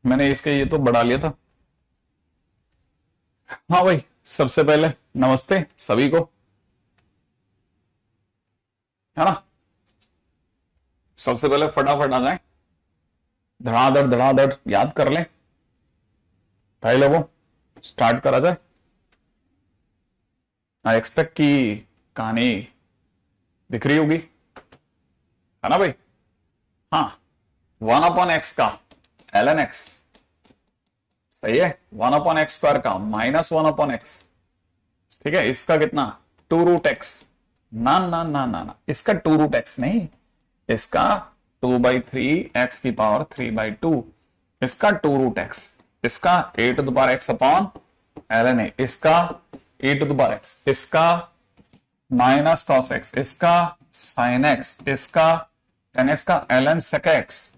मैंने इसके ये तो बढ़ा लिया था। हाँ भाई, सबसे पहले नमस्ते सभी को, है ना। सबसे पहले फटाफट आ जाए, धड़ाधड़ धड़ाधड़ याद कर लें भाई लोगों, स्टार्ट करा जाए। आई एक्सपेक्ट की कहानी दिख रही होगी, है ना भाई। हाँ, 1/x का ln x, सही है। 1/x² का -1/x, ठीक है। इसका कितना 2√x, ना ना ना ना ना, इसका 2√x नहीं, इसका 2/3 x⁻³ इसका 2√x, इसका a⁻x/ln a, इसका e⁻x, इसका -cos x, इसका sin x, इसका tan x का ln sec x,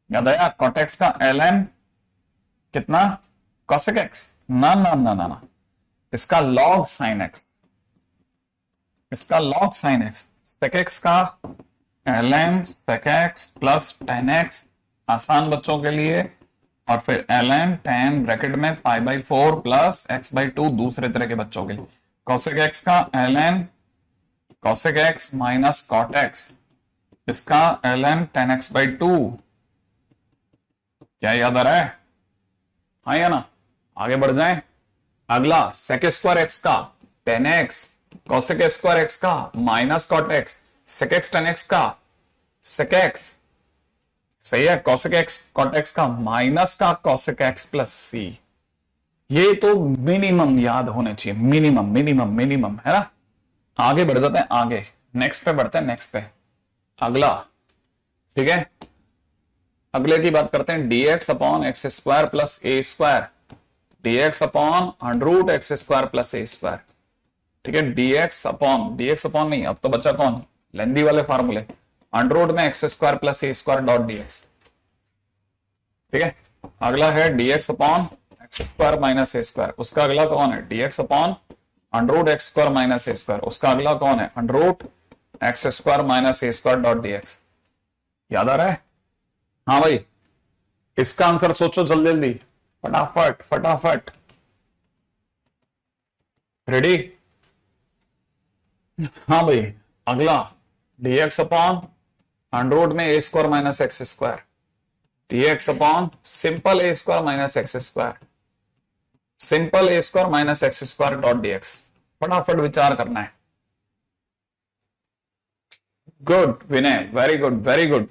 याद आया। cot x का ln कितना cosec x, ना ना ना ना ना, इसका log sin x, इसका log sin x, sec x का ln sec x plus tan x, आसान बच्चों के लिए, और फिर ln tan ब्रैकेट में π/4 प्लस x/2 दूसरे तरह के बच्चों के लिए, cosec x का ln cosec x minus cot x, इसका ln tan x/2। क्या याद आ रहा है? हाँ या ना, आगे बढ़ जाएं। अगला sec² x का tan x, cosec² x का minus cot x, sec x tan x का sec x, सही है। cosec x cot x का माइनस का cosec x प्लस c, ये तो मिनिमम याद होने चाहिए, मिनिमम मिनिमम मिनिमम, है ना। आगे बढ़ जाते हैं, आगे नेक्स्ट पे बढ़ते हैं, नेक्स्ट पे अगला, ठीक है। अगले की बात करते हैं, dx/x² plus a², dx/√x² plus a², ठीक है। dx नहीं, अब तो बचा कौन, लेंदी वाले फार्मूले, अंडर में x² plus a² dot dx, ठीक है। अगला है dx/x² माइनस a², उसका अगला कौन है dx/√x² माइनस a², उसका अगला कौन है √x² minus a² dot dx। याद आ रहा है? हाँ भाई, इसका आंसर सोचो जल्दी जल्दी, फटाफट फटाफट, रेडी। हाँ भाई, अगला dx/√में a² minus x², dx/ simple a² minus x², simple a² minus x² dot dx। फटाफट विचार करना है। गुड विनय, वेरी गुड वेरी गुड।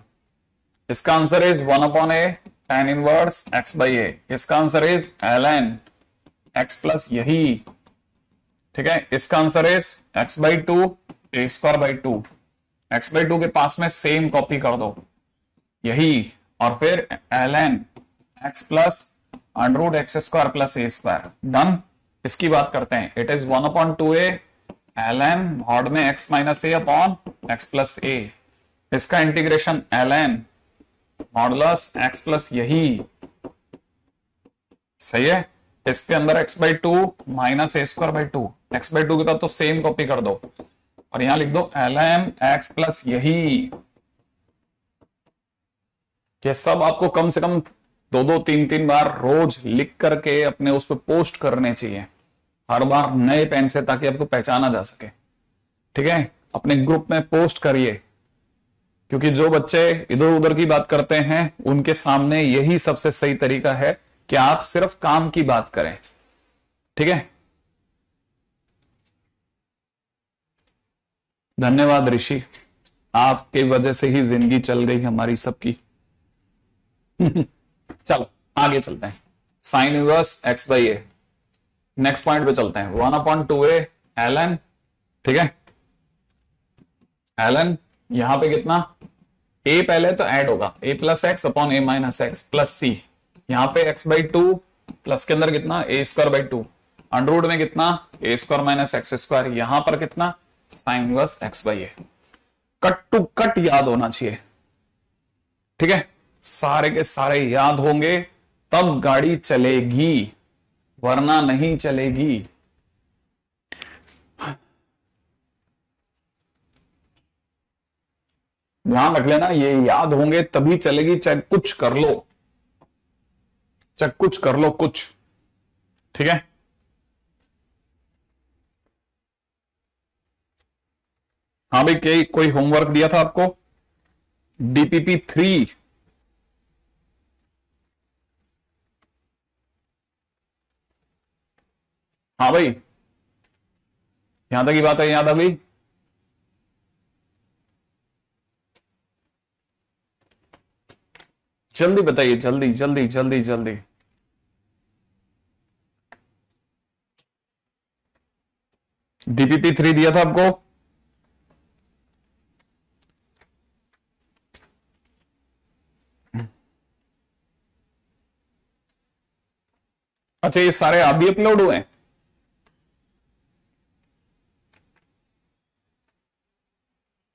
इसका answer is 1/a tan inverse x/a, इसका answer is ln x plus यही, ठीक है। इसका answer is x/2 a²/2, x/2 के पास में सेम कॉपी कर दो यही, और फिर ln x plus √x² plus a², done. इसकी बात करते हैं, it is 1/2a ln mod में x minus a upon x plus a, इसका integration ln modulus x plus यही, सही है। इसके अंदर x/2 माइनस a²/2, x/2 के साथ तो सेम कॉपी कर दो, और यहां लिख दो ln x प्लस यही। ये सब आपको कम से कम 2-3 बार रोज लिख करके अपने उस पर पोस्ट करने चाहिए, हर बार नए पेन से, ताकि आपको पहचाना जा सके, ठीक है। अपने ग्रुप में पोस्ट करिए, क्योंकि जो बच्चे इधर उधर की बात करते हैं उनके सामने यही सबसे सही तरीका है कि आप सिर्फ काम की बात करें, ठीक है। धन्यवाद ऋषि, आपके वजह से ही जिंदगी चल रही हमारी सबकी। चलो आगे चलते हैं, sign inverse x/a, next point पे चलते हैं। 1/2a ln, ठीक है। ln यहां पे कितना, a पहले तो ऐड होगा, a plus x upon a minus x plus c, यहां पे x/2 प्लस के अंदर कितना a²/2, अंडर में कितना a² माइनस x², यहां पर कितना sine inverse x/a। Cut to cut याद होना चाहिए, ठीक है। सारे के सारे याद होंगे तब गाड़ी चलेगी, वरना नहीं चलेगी। ध्यान रख लेना, ये याद होंगे तभी चलेगी, चाहे कुछ कर लो। चाहे कुछ कर लो, कुछ। ठीक है, हाँ भाई, कोई होमवर्क दिया था आपको? DPP 3। हाँ भाई, यहां तक की बात है, याद आ गई? जल्दी बताइए, जल्दी जल्दी जल्दी जल्दी। DPP 3 दिया था आपको? अच्छा, ये सारे आप भी अपलोड हुए हैं?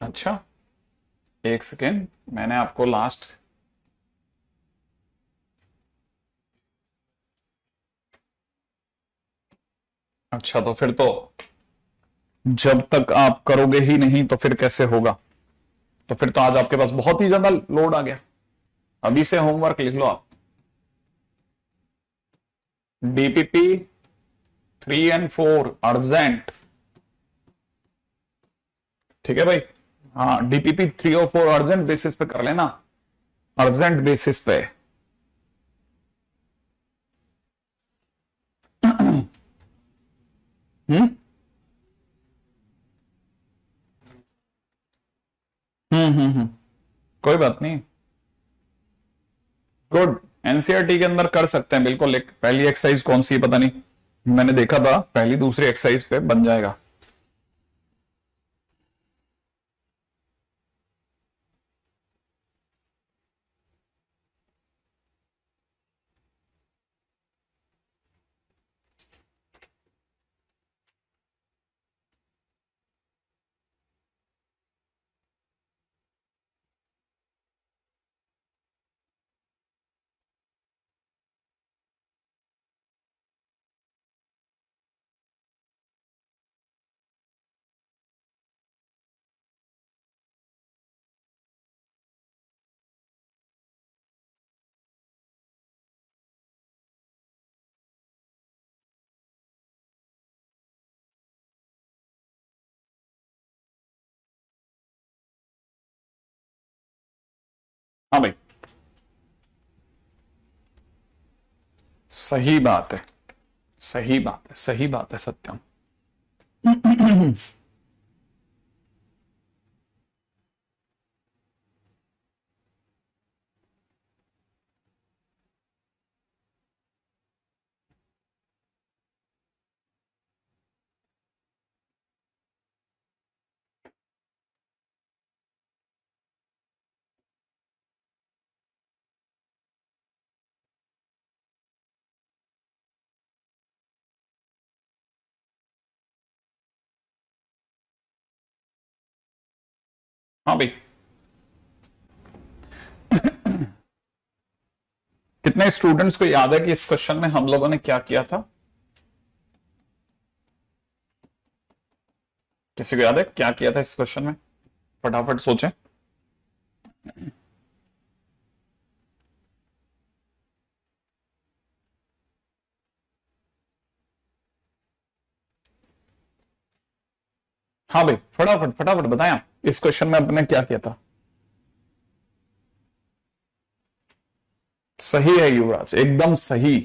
अच्छा, एक सेकेंड, मैंने आपको लास्ट, अच्छा तो फिर तो जब तक आप करोगे ही नहीं तो फिर कैसे होगा? तो फिर तो आज आपके पास बहुत ही ज्यादा लोड आ गया। अभी से होमवर्क लिख लो आप। DPP 3 and 4 urgent. ठीक है भाई, हाँ, DPP 3 और 4 अर्जेंट बेसिस पे कर लेना, अर्जेंट बेसिस पे। हम्म कोई बात नहीं, गुड। एनसीईआरटी के अंदर कर सकते हैं बिल्कुल। एक पहली एक्सरसाइज कौन सी है पता नहीं, मैंने देखा था पहली दूसरी एक्सरसाइज पे बन जाएगा। हाँ भाई, सही बात है, सही बात है, सही बात है, सत्यम। हाँ भाई, कितने स्टूडेंट्स को याद है कि इस क्वेश्चन में हम लोगों ने क्या किया था? किसी को याद है क्या किया था इस क्वेश्चन में? फटाफट सोचें। हाँ भाई, फटाफट फटाफट बताएं आप, इस क्वेश्चन में आपने क्या किया था? सही है युवराज, एकदम सही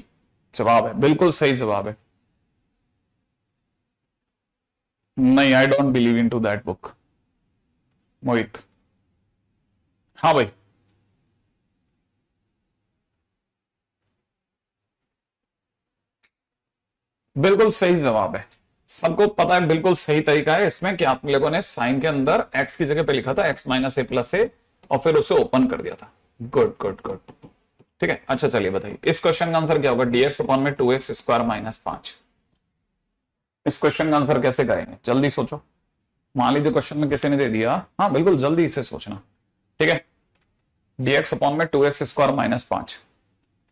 जवाब है, बिल्कुल सही जवाब है। नहीं, I don't believe in to that book, Mohit. हाँ भाई, बिल्कुल सही जवाब है। सबको पता है, बिल्कुल सही तरीका है इसमें कि आप लोगों ने साइन के अंदर एक्स की जगह पे लिखा था x - a + a और फिर उसे ओपन कर दिया था। Good good good. ठीक है, अच्छा चलिए बताइए इस क्वेश्चन का आंसर क्या होगा? dx/2x² - 5। इस क्वेश्चन का आंसर कैसे करेंगे? जल्दी सोचो। मान लीजिए क्वेश्चन में किसी ने दे दिया, हाँ बिल्कुल जल्दी इसे सोचना। ठीक है, dx/2x² - 5,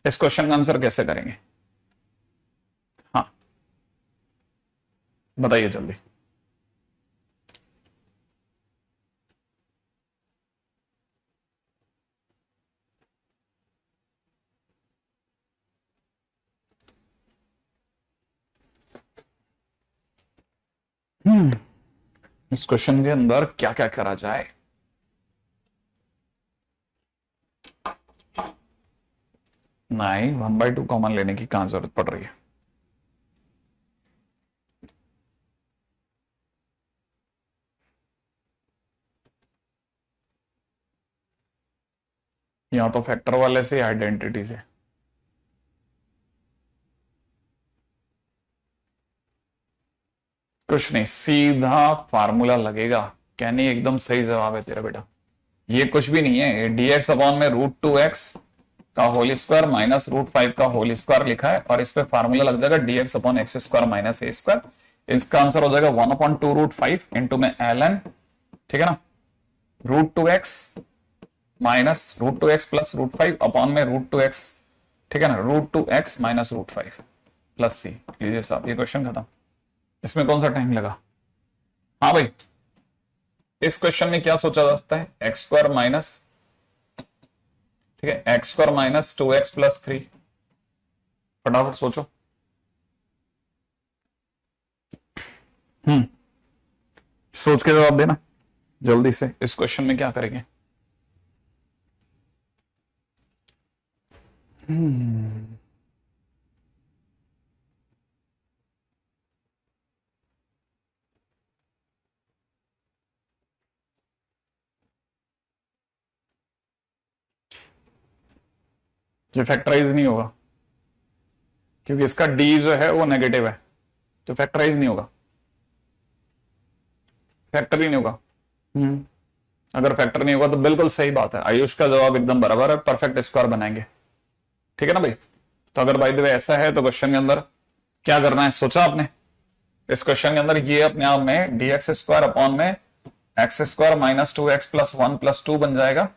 इस क्वेश्चन का आंसर कैसे करेंगे? हाँ, बताइए जल्दी। इस क्वेश्चन के अंदर क्या क्या करा जाए। नहीं, 1/2 कॉमन लेने की कहां जरूरत पड़ रही है। यहां तो फैक्टर वाले से आइडेंटिटी से कुछ नहीं, सीधा फार्मूला लगेगा। कहने एकदम सही जवाब है तेरा बेटा। ये कुछ भी नहीं है, dx अपॉन में √2x का होल स्क्वायर माइनस √5 का होल स्क्वायर लिखा है, और इस पे फार्मूला लग जाएगा dx upon x square minus a square. इसका आंसर हो जाएगा 1/2√5 इंटू में ln, ठीक है ना, √2x minus √2x plus √5 upon में √2x, ठीक है ना, √2x माइनस √5 प्लस सी। लीजिए साहब, ये क्वेश्चन खत्म। इसमें कौन सा टाइम लगा? हाँ भाई, इस क्वेश्चन में क्या सोचा जा सकता है? एक्स स्क्वायर माइनस, ठीक है, x square minus 2x plus 3। फटाफट सोचो। सोच के जवाब देना जल्दी से। इस क्वेश्चन में क्या करेंगे? ये फैक्टराइज नहीं होगा क्योंकि इसका d जो है वो नेगेटिव है, तो फैक्टराइज नहीं होगा, फैक्टर ही नहीं होगा। अगर फैक्टर नहीं होगा तो बिल्कुल सही बात है, आयुष का जवाब एकदम बराबर है, परफेक्ट स्क्वायर बनाएंगे। ठीक है ना भाई? तो अगर बाय द वे ऐसा है तो क्वेश्चन के अंदर क्या करना है सोचा आपने? इस क्वेश्चन के अंदर ये अपने आप में dx स्क्वायर अपॉन में x square minus 2x plus 1 plus 2 बन जाएगा।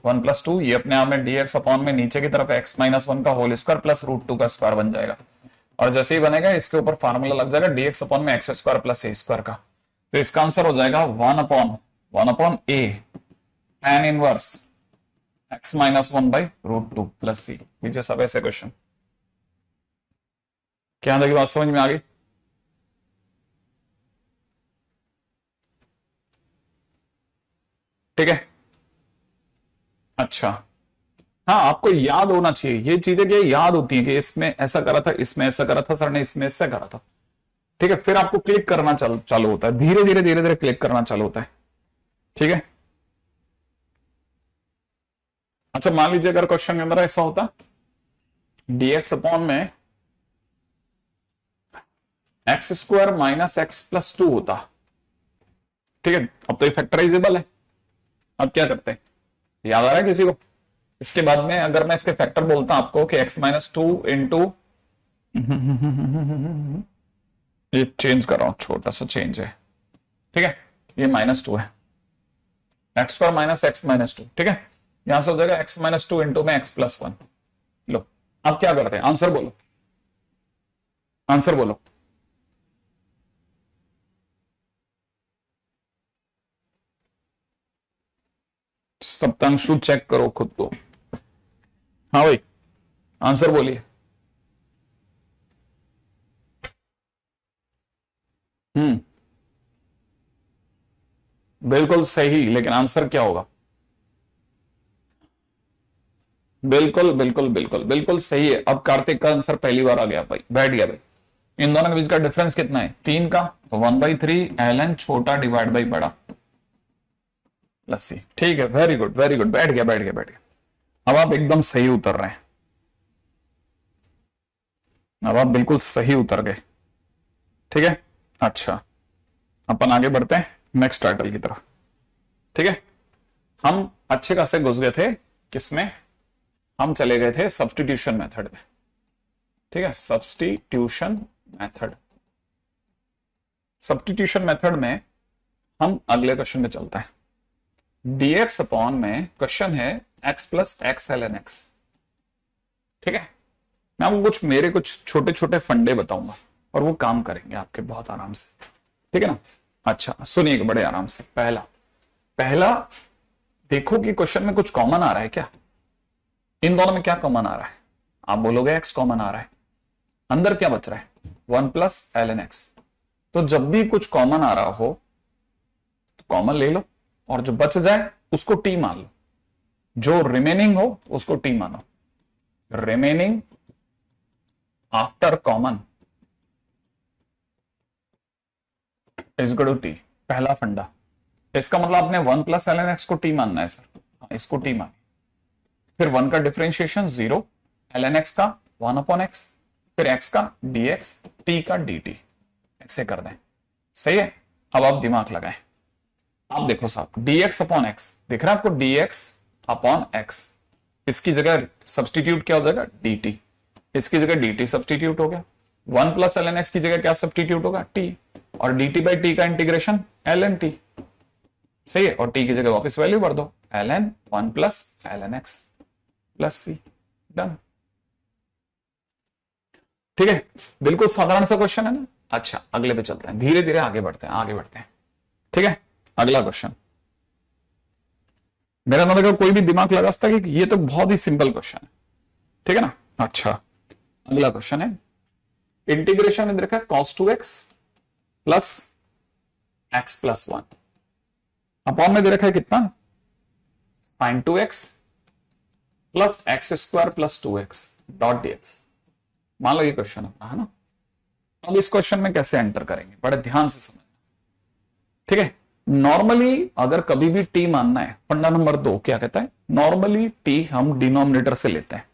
1 प्लस 2 ये अपने आप में dx अपॉन में नीचे की तरफ x माइनस 1 का होल स्क्वायर प्लस √2 का स्क्वायर बन जाएगा। और जैसे ही बनेगा इसके ऊपर फार्मूला लग जाएगा dx अपॉन में x square plus a square का। तो इसका आंसर हो जाएगा 1/a tan inverse x minus 1 by √2 plus c. लीजिए सब ऐसे क्वेश्चन। क्या अंदर की बात समझ में आ गई? ठीक है, अच्छा। हाँ, आपको याद होना चाहिए ये चीजें, कि याद होती है कि इसमें ऐसा करा था, इसमें ऐसा करा था, सर ने इसमें ऐसा करा था। ठीक है, फिर आपको क्लिक करना चालू होता है, धीरे धीरे धीरे धीरे क्लिक करना चालू होता है। ठीक है, अच्छा मान लीजिए अगर क्वेश्चन के अंदर ऐसा होता dx अपॉन में x square minus x plus 2 होता। ठीक है, अब तो ये फैक्टराइजेबल है। अब क्या करते हैं, याद आ रहा है किसी को? इसके बाद में अगर मैं इसके फैक्टर बोलता हूं आपको कि x माइनस 2 इंटू, ये चेंज कर रहा हूं, छोटा सा चेंज है। ठीक है, ये -2 है, x square minus x minus 2। ठीक है, यहां से हो जाएगा x माइनस 2 इंटू में एक्स प्लस 1। लो, अब क्या करते हैं? आंसर बोलो, आंसर बोलो। सप्तांशु चेक करो खुद को। हाँ भाई, आंसर बोलिए। बिल्कुल सही, लेकिन आंसर क्या होगा? बिल्कुल बिल्कुल बिल्कुल बिल्कुल सही है। अब कार्तिक का आंसर पहली बार आ गया भाई, बैठ गया भाई। इन दोनों के बीच का डिफरेंस कितना है? 3 का, तो 1/3 ln छोटा डिवाइड बाई बड़ा प्लस सी। ठीक है, वेरी गुड वेरी गुड, बैठ गया बैठ गया बैठ गया। अब आप एकदम सही उतर रहे हैं, अब आप बिल्कुल सही उतर गए। ठीक है, अच्छा अपन आगे बढ़ते हैं नेक्स्ट टाइटल की तरफ। ठीक है, हम अच्छे खासे घुस गए थे किसमें? हम चले गए थे सब्स्टिट्यूशन मेथड में। ठीक है, सब्स्टिट्यूशन मेथड। सब्स्टिट्यूशन मेथड में हम अगले क्वेश्चन में चलते हैं। dx अपॉन में क्वेश्चन है x plus x ln x। ठीक है, मैं आपको मेरे कुछ छोटे छोटे फंडे बताऊंगा और वो काम करेंगे आपके बहुत आराम से। ठीक है ना? अच्छा सुनिए बड़े आराम से। पहला देखो कि क्वेश्चन में कुछ कॉमन आ रहा है क्या? इन दोनों में क्या कॉमन आ रहा है? आप बोलोगे x कॉमन आ रहा है। अंदर क्या बच रहा है? 1 प्लस ln x। तो जब भी कुछ कॉमन आ रहा हो तो कॉमन ले लो, और जो बच जाए उसको टी मान लो, जो रिमेनिंग हो उसको टी मानो। Remaining after common is equal to t, पहला फंडा। इसका मतलब आपने 1 प्लस एल एन एक्स को टी मानना है सर, इसको टी मान। फिर 1 का डिफरेंशिएशन 0, एल एन एक्स का 1 अपॉन एक्स, फिर x का dx, t का dt, ऐसे कर दें। सही है। अब आप दिमाग लगाएं। आप देखो साहब, dx अपॉन एक्स दिख रहा है आपको, dx अपॉन एक्स, इसकी जगह सब्सटीट्यूट क्या हो जाएगा, dt, इसकी जगह dt सब्सटीट्यूट हो गया। 1 प्लस एल एन एक्स की जगह क्या सब्सटीट्यूट होगा, t, और dt बाई टी का इंटीग्रेशन एल एन टी। सही है। और t की जगह वापस वैल्यू भर दो, l n 1 plus l n x plus c, done. ठीक है, बिल्कुल साधारण सा क्वेश्चन है ना। अच्छा, अगले पे चलते हैं, धीरे धीरे आगे बढ़ते हैं, आगे बढ़ते हैं। ठीक है, अगला क्वेश्चन। मेरा मतलब कोई भी दिमाग लगा सकता है कि ये तो बहुत ही सिंपल क्वेश्चन है। ठीक है ना। अच्छा, अगला क्वेश्चन है, इंटीग्रेशन में देखा cos 2x plus x plus 1 upon में दे रखा है कितना, sin 2x plus x square plus 2x dot dx। मान लो ये क्वेश्चन अपना है ना। अब इस क्वेश्चन में कैसे एंटर करेंगे, बड़े ध्यान से समझना। ठीक है, नॉर्मली अगर कभी भी t मानना है, फंडा नंबर 2 क्या कहता है, नॉर्मली t हम डिनोमिनेटर से लेते हैं।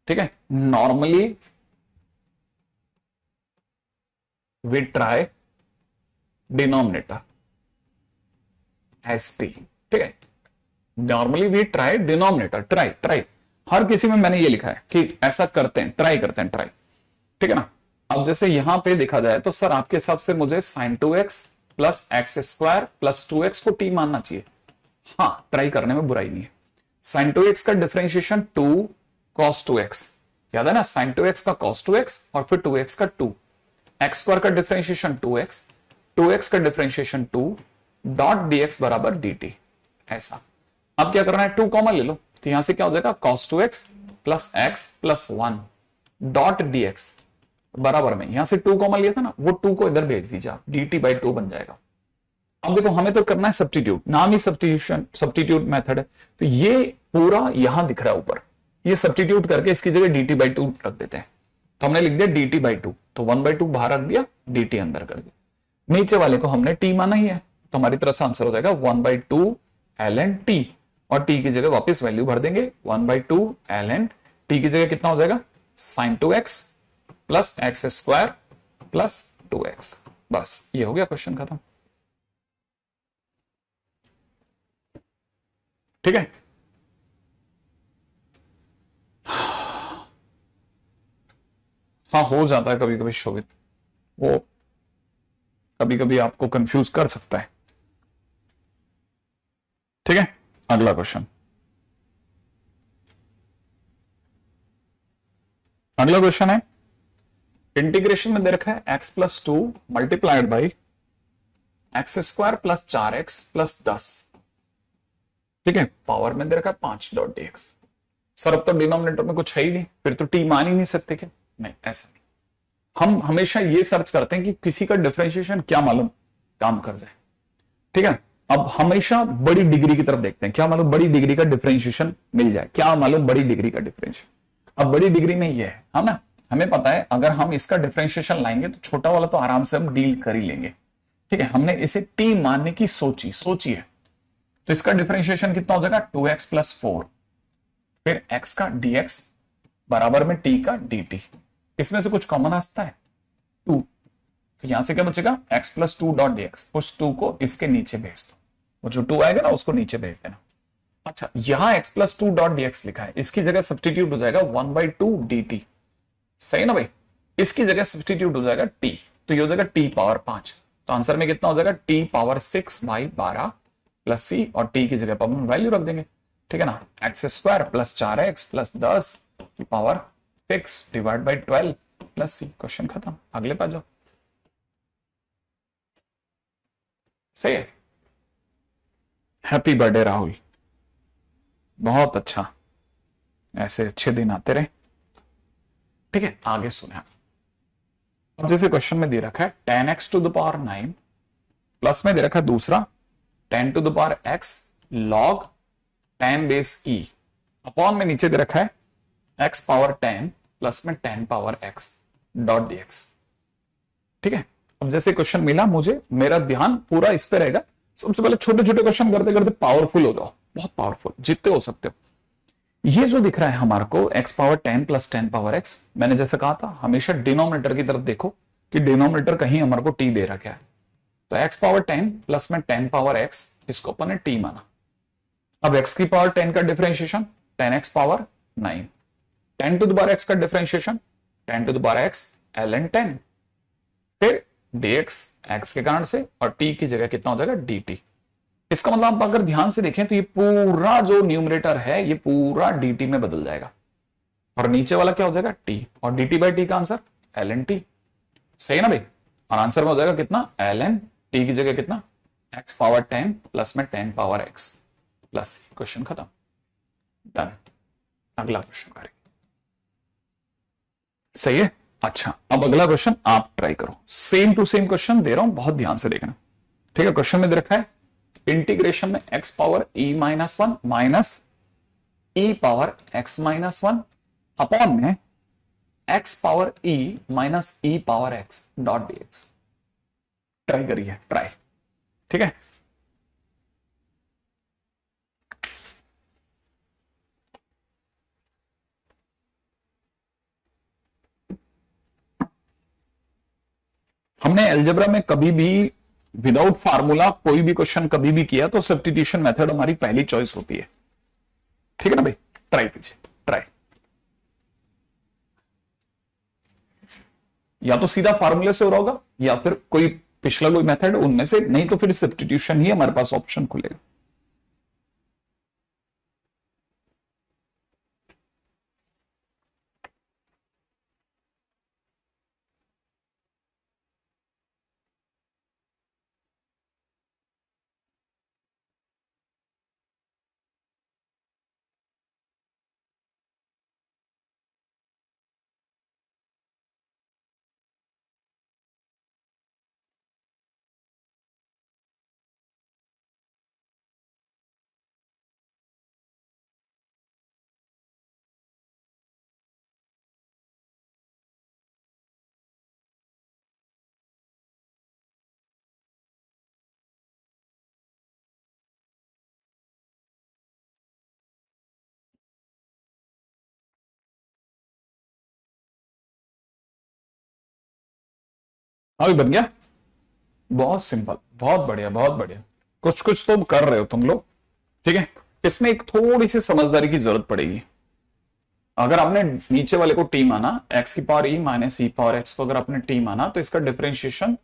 ठीक है, normally we try denominator s t. ठीक है, normally we try denominator, try हर किसी में मैंने ये लिखा है कि ऐसा करते हैं, ट्राई करते हैं, ट्राई। ठीक है ना। अब जैसे यहां पे देखा जाए तो सर आपके हिसाब से मुझे sin 2x plus x square plus 2x को t मानना चाहिए। हाँ, ट्राई करने में बुराई नहीं है। sin 2x का डिफरेंशिएशन 2 cos 2x, याद है ना, sin 2x का cos 2x और फिर 2x का 2, एक्स स्क्वायर का डिफरेंशिएशन 2x, 2x का डिफरेंशिएशन 2 डॉट dx बराबर dt। ऐसा। अब क्या करना है, 2 कॉमन ले लो, तो यहां से क्या हो जाएगा cos 2x plus x plus 1 dot dx बराबर में, यहां से 2 कॉमन लिया था ना, वो 2 को इधर भेज दीजिए आप, dt बाई 2 बन जाएगा। अब देखो हमें तो करना है सब्स्टिट्यूट, नाम ही सब्स्टिट्यूट मेथड है, तो ये पूरा यहां दिख रहा है ऊपर, ये सब्स्टिट्यूट करके इसकी जगह dt बाई 2 रख देते हैं। तो हमने लिख दिया dt बाई 2, तो 1/2 बाहर रख दिया, dt अंदर कर दिया। नीचे वाले को हमने t माना ही है, तो हमारी तरफ से आंसर हो जाएगा 1/2 ln t, और t की जगह वापस वैल्यू भर देंगे, 1/2 ln t की जगह कितना हो जाएगा, sin 2x plus x square plus 2x। बस ये हो गया, क्वेश्चन खत्म। ठीक है, हाँ हो जाता है कभी कभी शोभित, वो कभी कभी आपको कंफ्यूज कर सकता है। ठीक है, अगला क्वेश्चन। अगला क्वेश्चन है, इंटीग्रेशन में दे रखा है x plus 2 multiplied by x square plus 4x plus 10। ठीक है, पावर में दे रखा है 5 डॉट dx। सर अब तो डिनोमिनेटर में कुछ है ही नहीं, फिर तो t मान ही नहीं सकते क्या, नहीं ऐसा नहीं। हम हमेशा ये सर्च करते हैं कि किसी का डिफरेंशिएशन क्या मालूम काम कर जाए। ठीक है, अब हमेशा बड़ी डिग्री की तरफ देखते हैं, क्या मालूम बड़ी डिग्री का डिफरेंशिएशन मिल जाए, क्या मालूम बड़ी डिग्री का डिफरेंशिएशन। अब बड़ी डिग्री में ये है ना, हमें पता है अगर हम इसका डिफरेंशिएशन लाएंगे तो छोटा वाला तो आराम से हम डील कर ही लेंगे। ठीक है, हमने इसे t मानने की सोची है, तो इसका डिफरेंशिएशन कितना हो जाएगा, 2x प्लस 4, फिर x का dx बराबर में t का dt। इसमें से कुछ कॉमन आ सकता है 2, तो यहां से क्या बचेगा, x प्लस 2 डॉट dx, उस 2 को इसके नीचे भेज दो, वो जो 2 आएगा ना उसको नीचे भेज देना। अच्छा, यहां x प्लस 2 डॉट dx लिखा है, इसकी जगह सब्स्टिट्यूट हो जाएगा 1/2 dt। सही ना भाई, इसकी जगह सब्स्टिट्यूट हो जाएगा t, तो ये हो जाएगा t पावर 5, तो आंसर में कितना हो जाएगा, t पावर 6/12 प्लस c, और t की जगह पर हम वैल्यू रख देंगे। ठीक है ना, x square plus 4x plus 10 की power 6 divide by 12 plus c। Question खत्म, अगले पे जाओ। सही है, हैप्पी बर्थडे राहुल, बहुत अच्छा, ऐसे अच्छे दिन आते रहे। ठीक है, आगे सुने आप। अब जैसे क्वेश्चन में दे रखा है ten x to the power 9 plus में दे रखा है दूसरा 10 to the power x log 10 base e upon में नीचे दे रखा है x पावर 10 प्लस में 10 पावर x डॉट dx। ठीक है, अब जैसे क्वेश्चन मिला मुझे, मेरा ध्यान पूरा इस पे रहेगा। सबसे पहले छोटे छोटे क्वेश्चन करते करते पावरफुल हो जाओ, बहुत पावरफुल जितने हो सकते हो। ये जो दिख रहा है हमारे को x power 10 plus 10 power x, मैंने जैसे कहा था हमेशा डिनोमिनेटर की तरफ देखो कि डिनोमिनेटर कहीं हमारे को t दे रखा है। तो x पावर 10 प्लस में 10 पावर x, इसको अपन ने t माना। अब x की पावर 10 का differentiation 10x power 9, 10 to the power x का differentiation 10 to the power x ln 10, फिर dx x के कारण से और t की जगह कितना हो जाएगा dt। इसका मतलब आप अगर ध्यान से देखें तो ये पूरा जो न्यूमरेटर है ये पूरा dt में बदल जाएगा और नीचे वाला क्या हो जाएगा t, और dt बाई टी का आंसर ln t। सही है ना भाई, और आंसर में हो जाएगा कितना ln t की जगह कितना x पावर 10 प्लस में 10 पावर x प्लस। क्वेश्चन खत्म, डन। अगला क्वेश्चन करेंगे। सही है, अच्छा अब अगला क्वेश्चन आप ट्राई करो। सेम टू सेम क्वेश्चन दे रहा हूं, बहुत ध्यान से देखना। ठीक है, क्वेश्चन में दे रखा है इंटीग्रेशन में x power e minus 1 minus e power x minus 1 upon में x power e minus e power x dot dx। Try करिए, ट्राई। ठीक है, हमने अलजेब्रा में कभी भी विदाउट फार्मूला कोई भी क्वेश्चन कभी भी किया तो सब्स्टिट्यूशन मेथड हमारी पहली चॉइस होती है। ठीक है ना भाई, ट्राई कीजिए, ट्राई। या तो सीधा फार्मूले से हो रहा होगा या फिर कोई पिछला कोई मेथड उनमें से, नहीं तो फिर सब्स्टिट्यूशन ही हमारे पास ऑप्शन खुलेगा। अभी बन गया, बहुत सिंपल, बहुत बढ़िया, बहुत बढ़िया। कुछ कुछ तो कर रहे हो तुम लोग। ठीक है, इसमें एक थोड़ी सी समझदारी की जरूरत पड़ेगी। अगर आपने नीचे वाले को टी माना, x की power e minus e power x को अगर आपने टी माना तो इसका डिफरेंशिएशन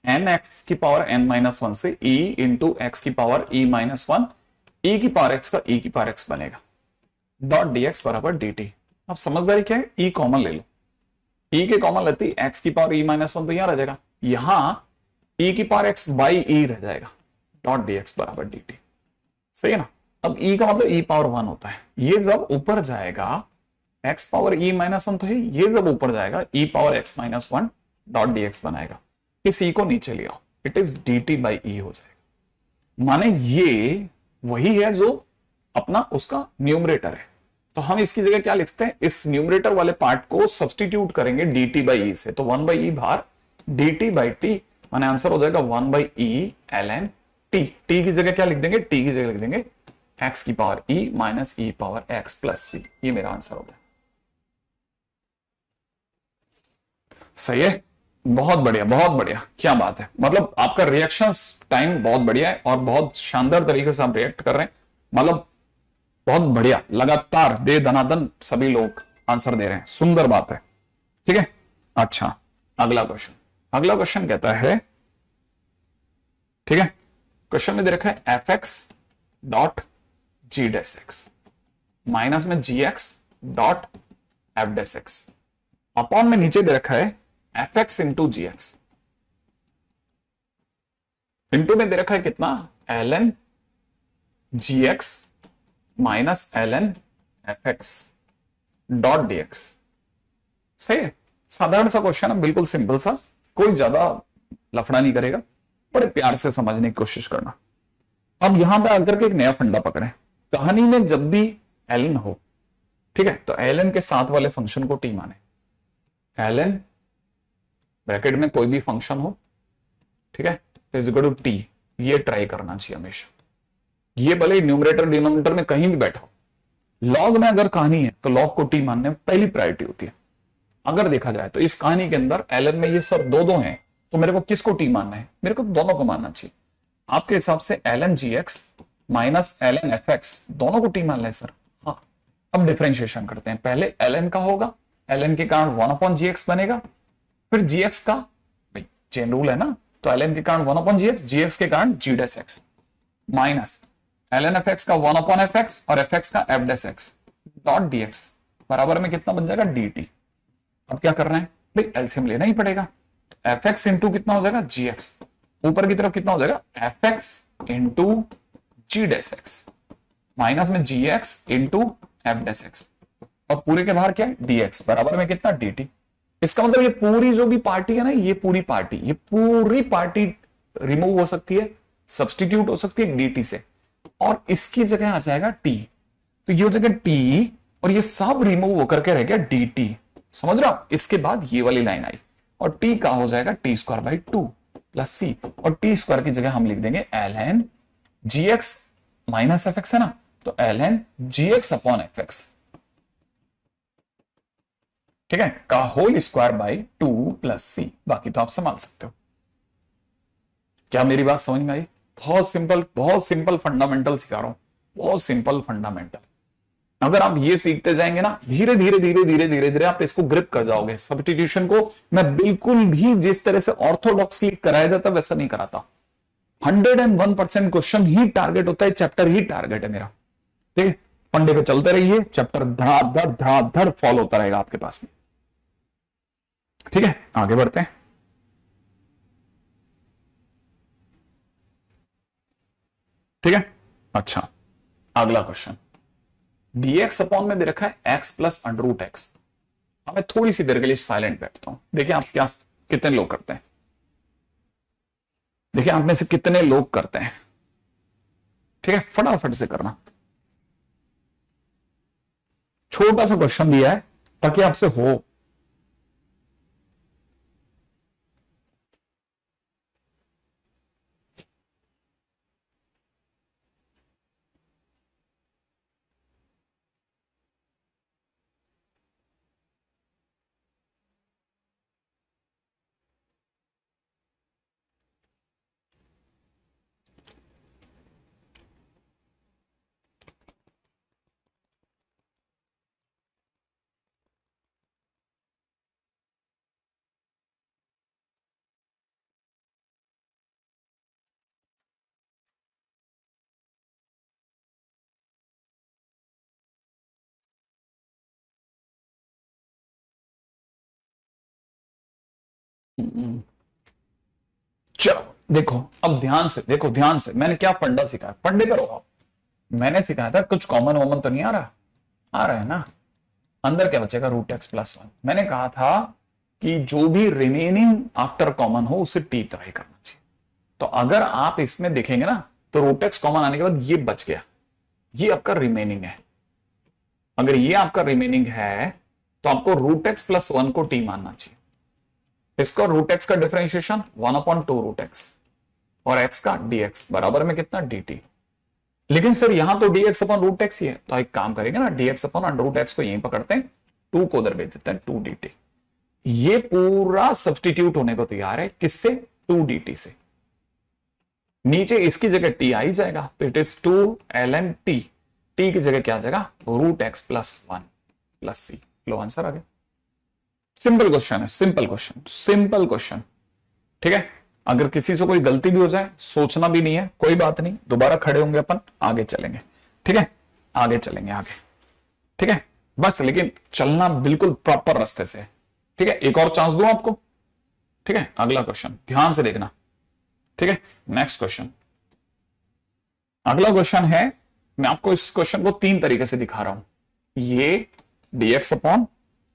n x की पावर n माइनस 1 से e इंटू एक्स की पावर e माइनस 1 e की पावर x का e की पावर x बनेगा डॉट dx बराबर dt। अब समझदारी क्या है, e कॉमन ले लो, e के कॉमन लेती x की पावर e माइनस 1 तो यहां रह जाएगा, यहां e की पावर x बाई e रह जाएगा डॉट dx बराबर dt। सही है ना। अब e का मतलब e पावर 1 होता है, ये जब ऊपर जाएगा x पावर e माइनस 1 तो है, ये जब ऊपर जाएगा e power x minus 1 dot dx बनाएगा। इस e को नीचे ले आओ, it is dt by e हो जाएगा। माने ये वही है जो अपना उसका न्यूमरेटर है, तो हम इसकी जगह क्या लिखते हैं, इस न्यूमरेटर वाले पार्ट को सब्सटीट्यूट करेंगे dt बाई e से, तो 1 बाई e बाहर dt बाई t, माने आंसर हो जाएगा 1 by e ln t। t की जगह क्या लिख देंगे, t की जगह लिख देंगे x की power e minus e power x plus c। ये मेरा आंसर हो गया। सही है, बहुत बढ़िया, बहुत बढ़िया, क्या बात है। मतलब आपका रिएक्शन टाइम बहुत बढ़िया है और बहुत शानदार तरीके से आप रिएक्ट कर रहे हैं। मतलब बहुत बढ़िया, लगातार दे दनादन सभी लोग आंसर दे रहे हैं, सुंदर बात है। ठीक है, अच्छा अगला क्वेश्चन। अगला क्वेश्चन कहता है, ठीक है, क्वेश्चन में दे रखा है f x dot g dash x minus में g x dot f dash x upon में नीचे दे रखा है f x into g x, into में दे रखा है कितना l n g x minus l n f x dot d x. सही है, साधारण सा क्वेश्चन है, बिल्कुल सिंपल सा, कोई ज्यादा लफड़ा नहीं करेगा, बड़े प्यार से समझने की कोशिश करना। अब यहां पे आकर के एक नया फंडा पकड़े, कहानी में जब भी एलन हो, ठीक है, तो एलन के साथ वाले फंक्शन को टी माने। एलन ब्रैकेट में कोई भी फंक्शन हो, ठीक है, इज इक्वल टू टी, ये ट्राई करना चाहिए हमेशा। ये भले न्यूमरेटर डिनोमिनेटर में कहीं भी बैठा हो, लॉग में अगर कहानी है तो लॉग को टी मानने में पहली प्रायोरिटी होती है। अगर देखा जाए तो इस कहानी के अंदर एलन में ये सब दो हैं, तो मेरे को किसको टी मानना है? मेरे को दोनों को मानना चाहिए। आपके हिसाब से l n g x minus l n f x दोनों को टी मान ले सर? हाँ। अब डिफरेंशिएशन करते हैं, पहले एलन का होगा, एलन के कारण 1/gx बनेगा, फिर gx का, भाई चेन रूल है ना, तो एलन के कारण 1/gx, gx के कारण g dash x minus l n f x का 1/fx और fx का f dash x dot dx बराबर में कितना बन जाएगा? dt। अब क्या करना है भाई? एलसीएम लेना ही पड़ेगा। fx इंटू कितना हो जाएगा? gx, ऊपर की तरफ कितना हो जाएगा? fx into g dash x minus में gx into f dash x और पूरे के बाहर क्या है? dx बराबर में कितना? dt। इसका मतलब ये पूरी जो भी पार्टी है ना, ये पूरी पार्टी रिमूव हो सकती है, सब्स्टिट्यूट हो सकती है dt से, और इसकी जगह आ जाएगा t। तो ये हो जाएगा t और ये सब रिमूव होकर के रह गया dt। समझ रहे हो? इसके बाद ये वाली लाइन आई और t का हो जाएगा टी स्क्वायर बाई 2 प्लस सी, और टी स्क्वायर की जगह हम लिख देंगे ln gx minus F x है ना, तो ln gx upon F x, ठीक है, का होल स्क्वायर बाई 2 प्लस सी। बाकी तो आप संभाल सकते हो। क्या मेरी बात समझ में आई? बहुत सिंपल फंडामेंटल सिखा रहा हूं, बहुत सिंपल फंडामेंटल। अगर आप ये सीखते जाएंगे ना, धीरे धीरे आप इसको ग्रिप कर जाओगे। सब्स्टिट्यूशन को मैं बिल्कुल भी जिस तरह से ऑर्थोडॉक्सली कराया जाता वैसा नहीं कराता। 101% क्वेश्चन ही टारगेट होता है, चैप्टर ही टारगेट है मेरा, ठीक है। फंडे पे चलते रहिए, चैप्टर धड़ाधड़ फॉलो होता रहेगा आपके पास में, ठीक है। आगे बढ़ते हैं। ठीक है, अच्छा अगला क्वेश्चन, dx अपॉन में दे रखा है x plus under root x. मैं थोड़ी सी देर के लिए साइलेंट बैठता हूं, देखिए आप क्या कितने लोग करते हैं, देखिए आप में से कितने लोग करते हैं, ठीक है, फटाफट से करना। छोटा सा क्वेश्चन दिया है ताकि आपसे हो। चलो देखो, अब ध्यान से देखो, ध्यान से मैंने क्या फंडा सिखाया, फंडे पर हो। मैंने सिखाया था कुछ कॉमन वॉमन तो नहीं आ रहा, आ रहा है ना, अंदर क्या बचेगा? Root x plus 1। मैंने कहा था कि जो भी रिमेनिंग आफ्टर कॉमन हो उसे टी ट्राई करना चाहिए। तो अगर आप इसमें देखेंगे ना, तो रूट एक्स कॉमन आने के बाद ये बच गया, ये आपका रिमेनिंग है। अगर ये आपका रिमेनिंग है तो आपको रूट एक्स प्लस 1 को टी मानना चाहिए। इसका रूट एक्स का डिफरेंशिएशन 1/2 रूट एक्स और एक्स का dx बराबर में कितना? dt। लेकिन सर यहां तो dx अपॉन रूट एक्स ही है, तो एक काम करेंगे ना, dx upon under root x को यहीं पकड़ते हैं, 2 को उधर भेज देते हैं, 2 dt। ये पूरा सब्स्टिट्यूट होने को तैयार है, किससे? 2 dt से। नीचे इसकी जगह t आ ही जाएगा, तो it is 2 ln t। t की जगह क्या आ जाएगा? रूट एक्स प्लस 1 प्लस सी। लो आंसर आ गया। सिंपल क्वेश्चन है, सिंपल क्वेश्चन, ठीक है। अगर किसी से कोई गलती भी हो जाए, सोचना भी नहीं है, कोई बात नहीं, दोबारा खड़े होंगे, अपन आगे चलेंगे, ठीक है, आगे चलेंगे आगे, ठीक है। बस लेकिन चलना बिल्कुल प्रॉपर रास्ते से, ठीक है। एक और चांस दूं आपको, ठीक है। अगला क्वेश्चन ध्यान से देखना, ठीक है। नेक्स्ट क्वेश्चन, अगला क्वेश्चन है, मैं आपको इस क्वेश्चन को 3 तरीके से दिखा रहा हूं। ये dx अपॉन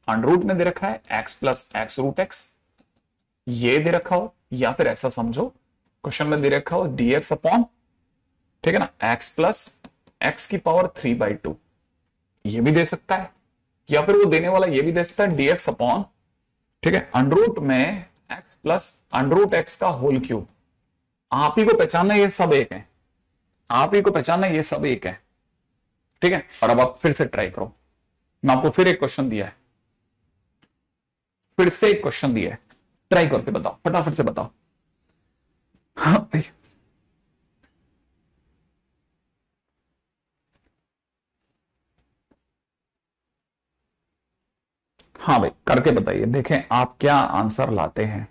अंडर रूट में दे रखा है x plus x root x, ये दे रखा हो, या फिर ऐसा समझो क्वेश्चन में दे रखा हो dx अपॉन, ठीक है ना, x प्लस एक्स की पावर 3/2, ये भी दे सकता है, या फिर वो देने वाला ये भी दे सकता है dx अपॉन, ठीक है, अंडर रूट में x plus under root x का होल क्यूब। आप ही को पहचानना ये सब एक है, आप ही को पहचानना ये सब एक है, ठीक है। और अब आप फिर से ट्राई करो, मैं आपको फिर एक क्वेश्चन दिया है, फिर से एक क्वेश्चन दिया है, ट्राई करके बताओ, फटाफट से बताओ। हाँ भाई, हाँ भाई करके बताइए, देखें आप क्या आंसर लाते हैं।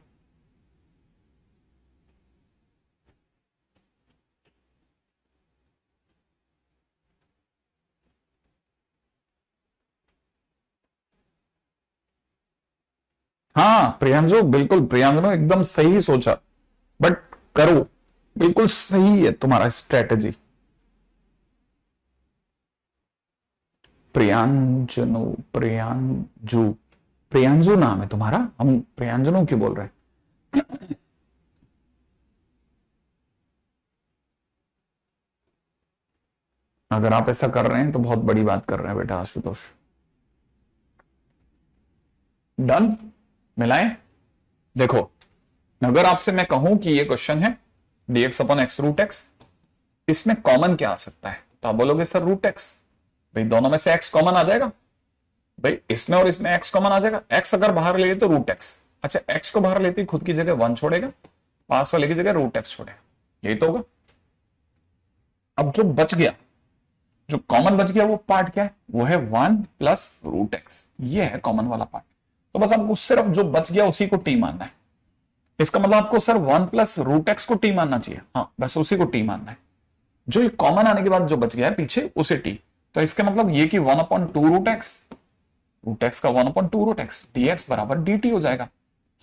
हाँ प्रियांशु, बिल्कुल प्रियांशु एकदम सही सोचा, बट करो, बिल्कुल सही है तुम्हारा स्ट्रेटेजी। प्रियांजनु, प्रियांजू, प्रियांजू नाम है तुम्हारा, हम प्रियांजनु क्यों बोल रहे हैं। अगर आप ऐसा कर रहे हैं तो बहुत बड़ी बात कर रहे हैं बेटा आशुतोष। डन, मिलाएं। देखो, अगर आपसे मैं कहूं कि ये क्वेश्चन है dx upon x root x, इसमें कॉमन क्या आ सकता है, तो आप बोलोगे सर रूट एक्स। भाई दोनों में से x कॉमन आ जाएगा, भाई इसमें और इसमें x कॉमन आ जाएगा, x अगर बाहर ले तो रूट एक्स। अच्छा, x को बाहर लेते ही खुद की जगह 1 छोड़ेगा, पास वाले की जगह रूट एक्स छोड़ेगा, यही तो होगा। अब जो बच गया, जो कॉमन बच गया वो पार्ट क्या है, वो है 1 प्लस रूट एक्स, ये है कॉमन वाला पार्ट। तो बस आपको सिर्फ जो बच गया उसी को टी मानना है। इसका मतलब आपको सर 1 प्लस रूट एक्स को टी मानना चाहिए, हाँ बस उसी को टी मानना है। जो कॉमन आने के बाद जो बच गया है पीछे उसे टी। तो इसका मतलब ये कि 1/2 रूट एक्स का 1/2 रूट एक्स dx बराबर dt हो जाएगा।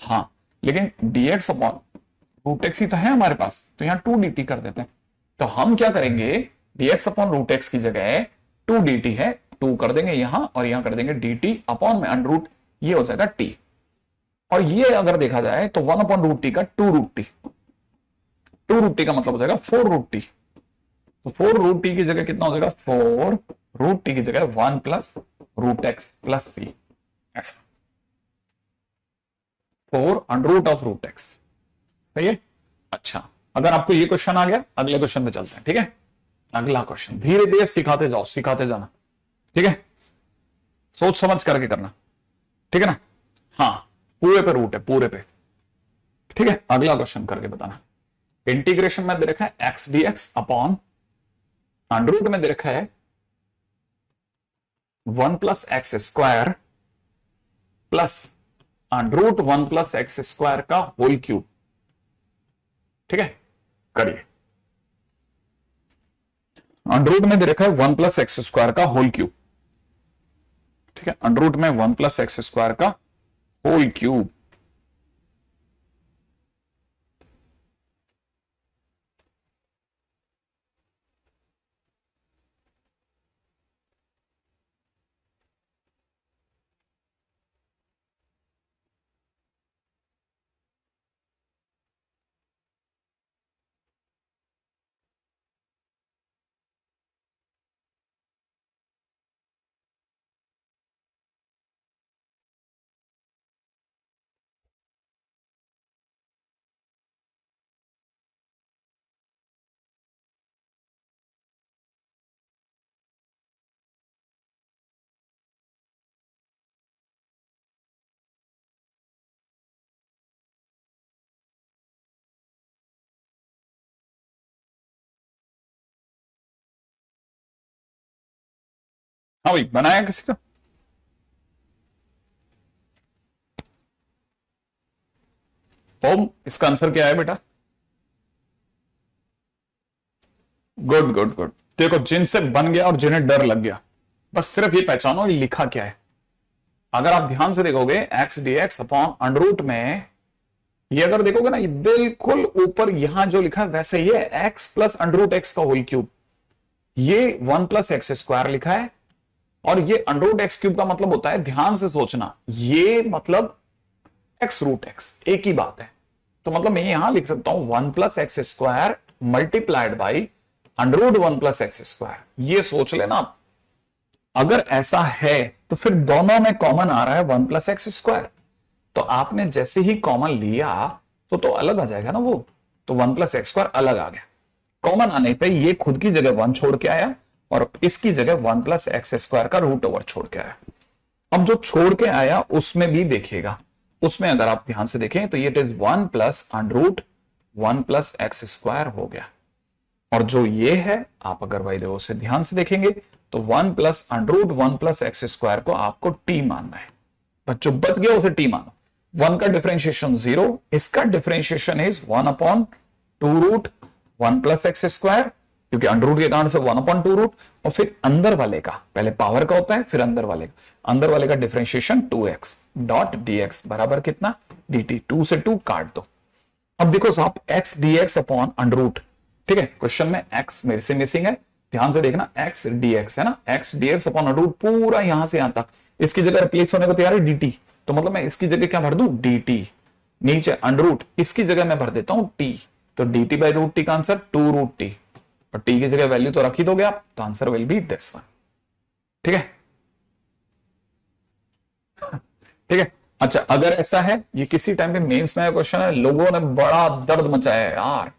हाँ, लेकिन dx अपॉन रूट एक्स ही तो है हमारे पास, तो यहां 2dt कर देते हैं। तो हम क्या करेंगे, dx अपॉन रूट एक्स की जगह 2dt है, 2 कर देंगे यहां, और यहां कर देंगे dt अपॉन में अंडर रूट, ये हो जाएगा t। और ये अगर देखा जाए तो 1/√t का 2√t, 2√t का मतलब हो जाएगा 4√t। तो 4√t की जगह कितना हो जाएगा, 4√t की जगह 1 प्लस रूट एक्स प्लस सी, ऐसा 4√रूट एक्स। सही है। अच्छा, अगर आपको ये क्वेश्चन आ गया, अगले क्वेश्चन पे चलते हैं, ठीक है। अगला क्वेश्चन धीरे धीरे सिखाते जाओ, सिखाते जाना, ठीक है, सोच समझ करके करना, ठीक है ना। हाँ, पूरे पे रूट है, पूरे पे, ठीक है। अगला क्वेश्चन करके बताना। इंटीग्रेशन में दे रखा है x d x upon, under root में दे रखा है 1 plus x square plus under root 1 plus x square का होल क्यूब, ठीक है। करिए, अंडर रूट में दे रखा है 1 प्लस एक्स स्क्वायर का होल क्यूब, ठीक है, अंडर रूट में 1 प्लस एक्स स्क्वायर का होल क्यूब। हाँ भाई, बनाया किसी का। ओम, इसका आंसर क्या है बेटा। Good good good. देखो, जिनसे बन गया और जिन्हें डर लग गया, बस सिर्फ ये पहचानो ये लिखा क्या है। अगर आप ध्यान से देखोगे x d x upon under root में, ये अगर देखोगे ना, ये बिल्कुल ऊपर यहां जो लिखा है वैसे ही है, x plus under root x का होल क्यूब। ये 1 प्लस एक्स स्क्वायर लिखा है, और ये अंडर रूट एक्स क्यूब का मतलब होता है, ध्यान से सोचना, ये मतलब एक्स रूट एक्स एक ही बात है। तो मतलब मैं यहां लिख सकता हूं 1 plus x square multiplied by under root 1 plus x square. ये सोच लेना आप। अगर ऐसा है तो फिर दोनों में कॉमन आ रहा है 1 प्लस एक्स स्क्वायर, तो आपने जैसे ही कॉमन लिया तो अलग आ जाएगा ना वो, तो 1 प्लस एक्स स्क्वायर अलग आ गया। कॉमन आने पे ये खुद की जगह 1 छोड़ के आया और इसकी जगह 1 प्लस एक्स स्क्वायर का रूट ओवर छोड़ के आया। अब जो छोड़ के आया उसमें भी देखिएगा, उसमें अगर आप ध्यान से देखें तो ये it is 1 plus under root 1 plus x square हो गया। और जो ये है, आप अगर भाई देखो उसे ध्यान से देखेंगे तो 1 plus under root 1 plus x square को आपको टी मानना है। बच्चों बच गया, उसे टी मानो। 1 का डिफरेंशिएशन 0, इसका differentiation is 1 upon 2 root 1 plus x square, क्योंकि अंडर रूट के कारण से 1 अपॉन 2 रूट, और फिर अंदर वाले का, पहले पावर का होता है फिर अंदर वाले का, अंदर वाले का डिफरेंशिएशन 2x डॉट dx बराबर कितना, dt। 2 से 2 काट दो। अब देखो साहब x dx upon under root, ठीक है, क्वेश्चन में x मेरे से मिसिंग है, ध्यान से देखना, x dx है ना, x dx upon under root पूरा यहां से यहां तक, इसकी जगह रिप्लेस होने को तैयार है dt, तो मतलब मैं इसकी जगह क्या भर दूं, dt, नीचे अंडर रूट, इसकी जगह मैं भर देता हूं t, तो dt बाई रूट टी का आंसर 2 रूट टी, और टी की जगह वैल्यू तो रख ही दोगे आप, तो answer will be this one. ठीक है, ठीक है। अच्छा अगर ऐसा है, ये किसी टाइम पे मेंस में क्वेश्चन है, लोगों ने बड़ा दर्द मचाया है यार,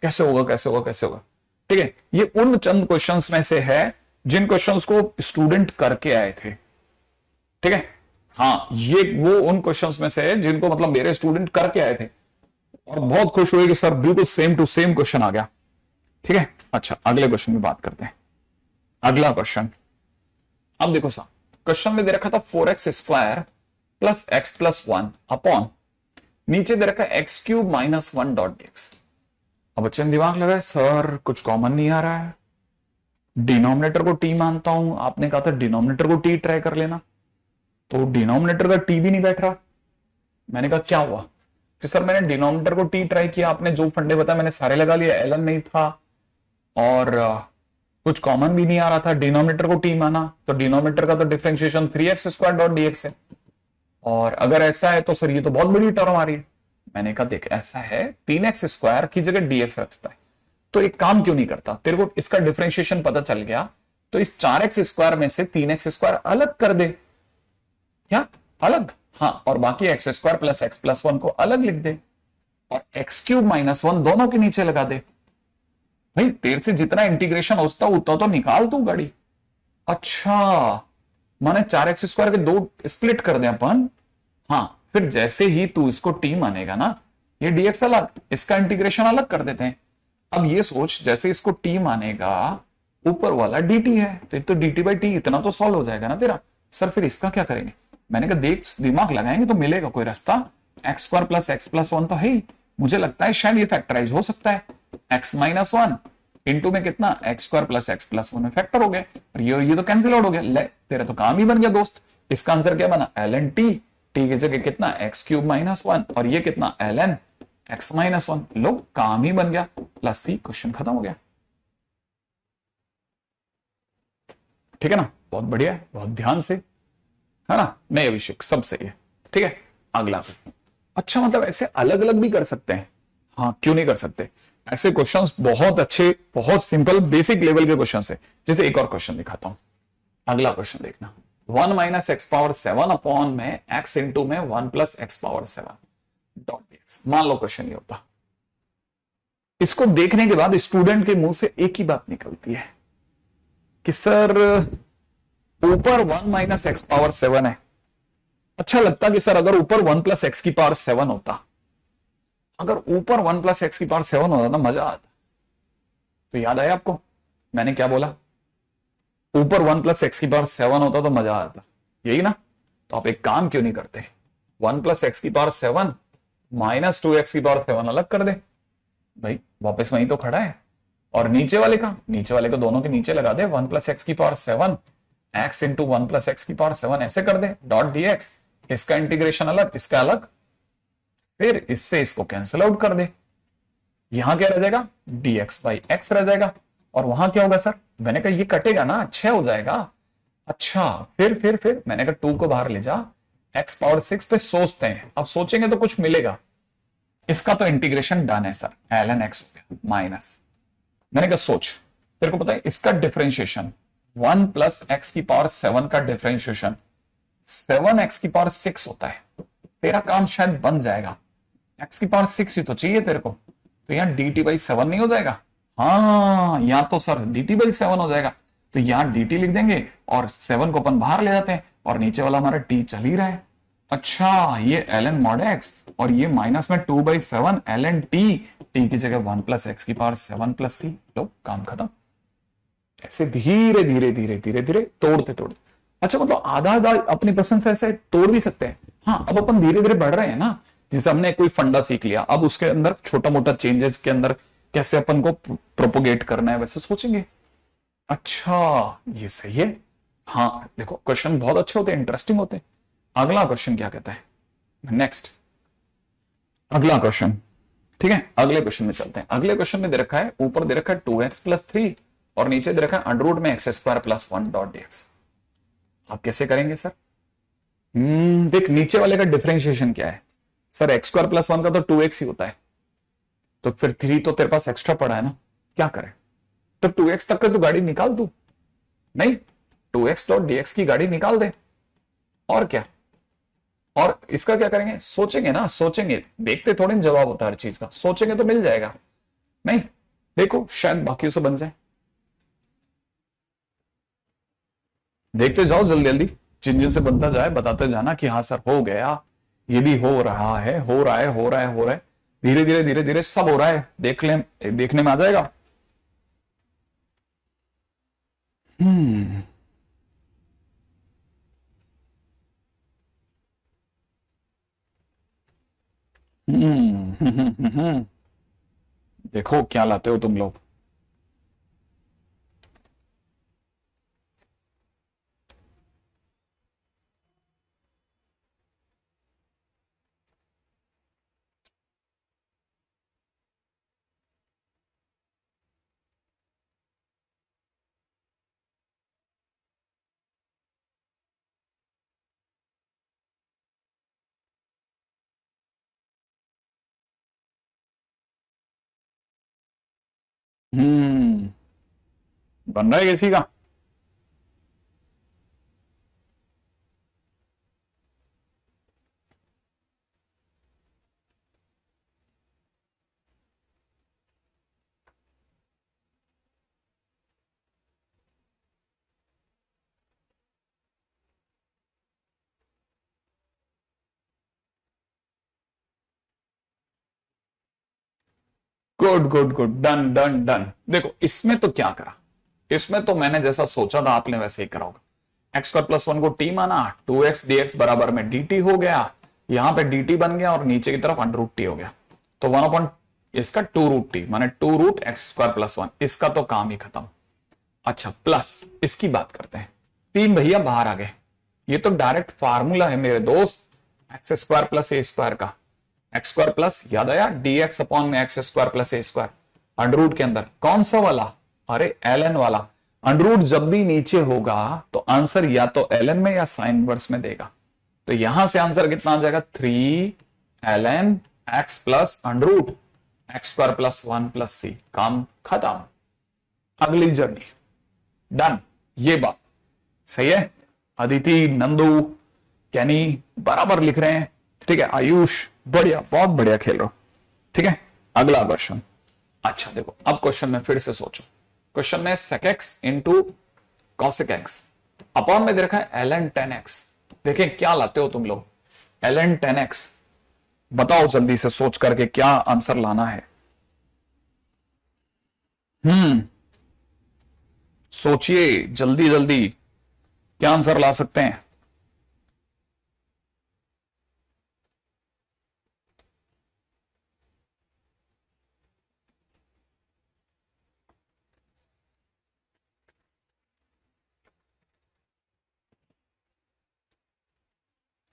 कैसे होगा कैसे होगा कैसे होगा। ठीक है, ये उन चंद क्वेश्चंस में से है जिन क्वेश्चंस को स्टूडेंट करके आए थे। ठीक है, हाँ ये वो उन क्वेश्चंस में से है जिनको मतलब मेरे स्टूडेंट करके आए थे और बहुत खुश हुए कि सर बिल्कुल सेम टू सेम क्वेश्चन आ गया। ठीक है, अच्छा अगले क्वेश्चन की बात करते हैं। अगला क्वेश्चन, अब देखो साहब क्वेश्चन में दे रखा था 4x square plus x plus 1 upon, नीचे दे रखा x cube minus 1 dot dx। अब बच्चे ने दिमाग लगाया, सर कुछ कॉमन नहीं आ रहा है, डिनोमिनेटर को टी मानता हूं, आपने कहा था डिनोमिनेटर को टी ट्राई कर लेना, तो डिनोमिनेटर का टी भी नहीं बैठ रहा। मैंने कहा क्या हुआ, कि सर मैंने डिनोमिनेटर को टी ट्राई किया, आपने जो फंडे बताया मैंने सारे लगा लिए, एलन नहीं था और कुछ कॉमन भी नहीं आ रहा था, डिनोमिनेटर को टी माना, तो डिनोमिनेटर का तो differentiation 3x square dot dx है, और अगर ऐसा है तो सर ये तो बहुत बड़ी टर्म आ रही है। मैंने कहा देख ऐसा है, 3x स्क्वायर की जगह dx रखता है, तो एक काम क्यों नहीं करता, तेरे को इसका डिफरेंशिएशन पता चल गया, तो इस 4x स्क्वायर में से 3x स्क्वायर अलग कर दे, क्या अलग, हाँ, और बाकी x square plus x plus 1 को अलग लिख दे, और एक्स क्यूब माइनस 1 दोनों के नीचे लगा दे। भाई तेरे से जितना इंटीग्रेशन होता उतना तो निकाल तू गाड़ी। अच्छा माने 4x स्क्वायर के दो स्प्लिट कर दे अपन, हाँ, फिर जैसे ही तू इसको टी मानेगा ना, ये dx अलग, इसका इंटीग्रेशन अलग कर देते हैं। अब ये सोच, जैसे इसको टी मानेगा, ऊपर वाला dt है, तो dt बाई टी इतना तो सॉल्व हो जाएगा ना तेरा। सर फिर इसका क्या करेंगे, मैंने कहा देख दिमाग लगाएंगे तो मिलेगा कोई रास्ता, x square plus x plus 1 तो है ही, मुझे लगता है शायद ये फैक्टराइज हो सकता है, एक्स माइनस 1 इंटू में कितना, x square plus x plus 1 में फैक्टर हो गया, और ये तो कैंसिल आउट हो गया, ले तेरा तो काम ही बन गया दोस्त। इसका आंसर क्या बना, एल एन टी, टी की जगह कितना एक्स क्यूब माइनस 1, और ये कितना एल एन एक्स माइनस 1, लो काम ही बन गया, प्लस सी, क्वेश्चन खत्म हो गया। ठीक है ना, बहुत बढ़िया है, बहुत ध्यान से, है ना, नहीं अभिषेक सब सही है। ठीक है, अगला, अच्छा मतलब ऐसे अलग अलग भी कर सकते हैं, हाँ क्यों नहीं कर सकते, ऐसे क्वेश्चंस बहुत अच्छे, बहुत सिंपल बेसिक लेवल के क्वेश्चंस है। जैसे एक और क्वेश्चन दिखाता हूं, अगला क्वेश्चन देखना, 1 माइनस एक्स पावर 7 अपॉन में एक्स इंटू में 1 plus x power 7 dot dx। मान लो क्वेश्चन ये होता, इसको देखने के बाद स्टूडेंट के मुंह से एक ही बात निकलती है कि सर ऊपर 1 माइनस एक्स पावर 7 है, अच्छा लगता कि सर अगर ऊपर 1 प्लस एक्स की पावर 7 होता, अगर ऊपर 1 प्लस एक्स की पावर 7 होता ना मजा आता। तो याद आया आपको मैंने क्या बोला, ऊपर 1 प्लस एक्स की पावर 7 होता तो मजा आता, यही ना। तो आप एक काम क्यों नहीं करते, 1 प्लस एक्स की पावर 7 माइनस 2x की पावर 7 अलग कर दे, भाई वापस वहीं तो खड़ा है, और नीचे वाले को दोनों के नीचे लगा दे, 1 प्लस एक्स की power 7 x into 1 plus x की पावर 7 ऐसे कर दे, डॉट dx, इसका इंटीग्रेशन अलग इसका अलग, फिर इससे इसको कैंसिल आउट कर दे, यहां क्या रह जाएगा, dx बाई एक्स रह जाएगा, और वहां क्या होगा सर, मैंने कहा ये कटेगा ना, 6 हो जाएगा, अच्छा, फिर मैंने कहा 2 को बाहर ले जा, x पावर 6 पे सोचते हैं। अब सोचेंगे तो कुछ मिलेगा। इसका तो इंटीग्रेशन डन है सर, ln x हो गया माइनस, मैंने कहा सोच, तेरे को पता है इसका डिफरेंशिएशन 1 प्लस एक्स की पावर 7 का डिफरेंशिएशन 7x की पावर 6 होता है। तेरा काम शायद बन जाएगा, x की पावर 6 ही तो चाहिए तेरे को, तो यहां dt बाई 7 नहीं हो जाएगा? हाँ, यहां तो सर dt बाई 7 हो जाएगा, तो यहां dt लिख देंगे और 7 को अपन बाहर ले जाते हैं और नीचे वाला हमारा t चल ही रहा है। अच्छा, ये ln mod x और ये माइनस में 2/7 ln t, t की जगह 1 प्लस एक्स की पावर 7 प्लस सी। लो, काम खत्म। ऐसे धीरे धीरे धीरे धीरे धीरे तोड़ते तोड़ते, अच्छा मतलब आधा आधा अपनी पसंद से ऐसे तोड़ भी सकते हैं। हाँ, अब अपन धीरे धीरे बढ़ रहे हैं ना, जैसे हमने कोई फंडा सीख लिया, अब उसके अंदर छोटा मोटा चेंजेस के अंदर कैसे अपन को प्रोपोगेट करना है वैसे सोचेंगे। अच्छा, ये सही है। हाँ देखो, क्वेश्चन बहुत अच्छे होते हैं, इंटरेस्टिंग होते हैं। अगला क्वेश्चन क्या कहता है, नेक्स्ट अगला क्वेश्चन, ठीक है, अगले क्वेश्चन में चलते हैं। अगले क्वेश्चन में दे रखा है, ऊपर दे रखा है 2x प्लस 3 और नीचे दे रखा है अंडर रूट में x square plus 1 dot dx। आप कैसे करेंगे सर? देख, नीचे वाले का डिफरेंशिएशन क्या है सर, एक्स स्क्वायर प्लस 1 का तो 2x ही होता है, तो फिर 3 तो तेरे पास एक्स्ट्रा पड़ा है ना, क्या करें? तो 2x तक का तो गाड़ी निकाल दू, नहीं 2x डॉट dx की गाड़ी निकाल दे, और क्या। और इसका क्या करेंगे, सोचेंगे ना, सोचेंगे, देखते थोड़ी ना जवाब होता है हर चीज का, सोचेंगे तो मिल जाएगा। नहीं, देखो शायद बाकियों से बन जाए, देखते जाओ जल्दी जल्दी, जिन जिन से बनता जाए बताते जाना कि हाँ सर हो गया, ये भी हो रहा है, हो रहा है, हो रहा है, हो रहा है, धीरे धीरे धीरे धीरे सब हो रहा है, देख लें, देखने में आ जाएगा। हम्म देखो क्या लाते हो तुम लोग। हम्म बन रहा है किसी का? Good good good, done done done. देखो इसमें तो क्या करा, इसमें तो मैंने जैसा सोचा था आपने वैसे ही करा होगा। एक्स स्क्वायर प्लस 1 को टी माना, 2x dx बराबर में dt हो गया, यहां पे dt बन गया और नीचे की तरफ अंडर रूट टी हो गया, तो 1 अपॉन इसका 2 रूट टी माने 2 रूट एक्स स्क्वायर प्लस 1, इसका तो काम ही खत्म। अच्छा, प्लस इसकी बात करते हैं, 3 भैया बाहर आ गए, ये तो डायरेक्ट फार्मूला है मेरे दोस्त, x square plus a square का, एक्स स्क्वायर प्लस, याद आया, डी एक्स अपॉन में x square plus a square, under root के अंदर कौन सा वाला, अरे एल एन वाला। अंडर रूट जब भी नीचे होगा तो आंसर या तो एल एन में या साइन वर्स में देगा, तो यहां से आंसर कितना आ जाएगा, 3 ln x plus under root x square plus 1 plus c, काम खत्म। अगली जर्नी डन, ये बात सही है। अदिति, नंदू, कैनी बराबर लिख रहे हैं, ठीक है, आयुष बढ़िया, बहुत बढ़िया खेल रहे हो, ठीक है। अगला क्वेश्चन, अच्छा देखो अब क्वेश्चन में फिर से सोचो, क्वेश्चन में sec x into cosec x upon में दे रखा है ln 10x। देखें क्या लाते हो तुम लोग, ln 10x, बताओ जल्दी से सोच करके क्या आंसर लाना है। हम्म सोचिए जल्दी जल्दी, क्या आंसर ला सकते हैं।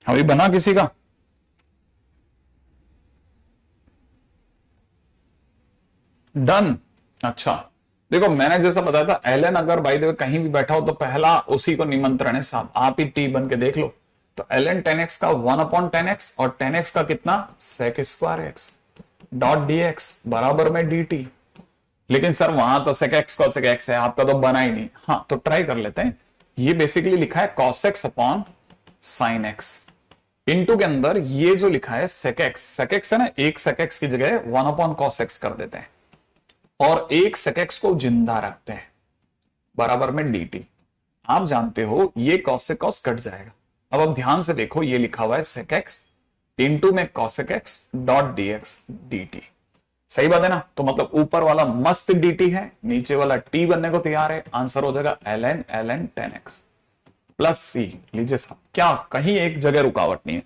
अभी बना किसी का? डन, अच्छा देखो मैंने जैसा बताया था, एलन अगर बाय द वे कहीं भी बैठा हो तो पहला उसी को निमंत्रण है साहब, आप ही टी बन के देख लो। तो एलन 10x का 1/10x और 10x का कितना sec square x dot dx बराबर में dt। लेकिन सर वहां तो sec x cos x है, आपका तो बना ही नहीं। हाँ तो ट्राई कर लेते हैं। ये बेसिकली लिखा है cos x upon sin x, into के अंदर ये जो लिखा है sec x है ना, एक sec x की जगह 1/cos x कर देते हैं और एक sec x को जिंदा रखते हैं बराबर में dt। आप जानते हो ये cos से cos कट जाएगा। अब ध्यान से देखो, ये लिखा हुआ है sec x इंटू में cosec x dot dx dt। सही बात है ना? तो मतलब ऊपर वाला मस्त dt है, नीचे वाला t बनने को तैयार है। आंसर हो जाएगा ln 10x प्लस c। लीजिए साहब, क्या कहीं एक जगह रुकावट नहीं है,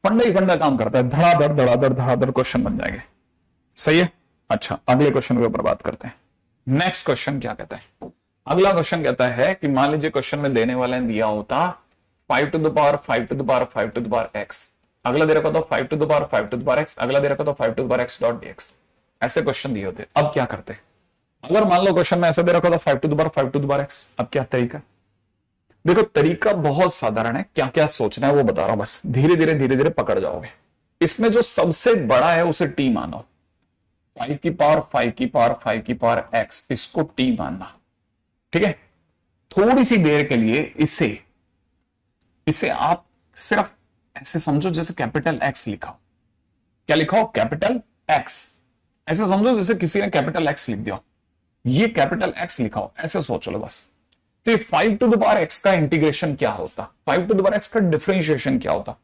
फंडा ही फंडा काम करता है, धड़ाधड़ क्वेश्चन बन जाएंगे। सही है। अच्छा अगले क्वेश्चन के ऊपर बात करते हैं। नेक्स्ट क्वेश्चन क्या कहता है? अगला क्वेश्चन कहता है कि मान लीजिए क्वेश्चन में देने वाले दिया होता 5 to the power 5 to the power 5 to the power x, अगला दे रखा तो 5 to the power 5 to the power x, अगला दे रखा तो 5 to the power x dot dx। ऐसे क्वेश्चन दिए होते। अब क्या करते? अगर मान लो क्वेश्चन में ऐसा दे रखा था 5 to the power 5 to the power x, अब क्या तरीका? देखो तरीका बहुत साधारण है, क्या क्या सोचना है वो बता रहा हूं, बस धीरे धीरे पकड़ जाओगे। इसमें जो सबसे बड़ा है उसे t मानो, 5 की पावर 5 की पावर 5 की पावर x, इसको t मानना। ठीक है, थोड़ी सी देर के लिए इसे आप सिर्फ ऐसे समझो जैसे कैपिटल X लिखा हो। क्या लिखा हो? Capital X। ऐसे समझो जैसे किसी ने कैपिटल X लिख दिया, ये कैपिटल X लिखा हो, ऐसे सोच लो बस। तो 5 टू द पावर x का इंटीग्रेशन क्या होता, 5 टू द पावर x का डिफरेंशिएशन क्या होता।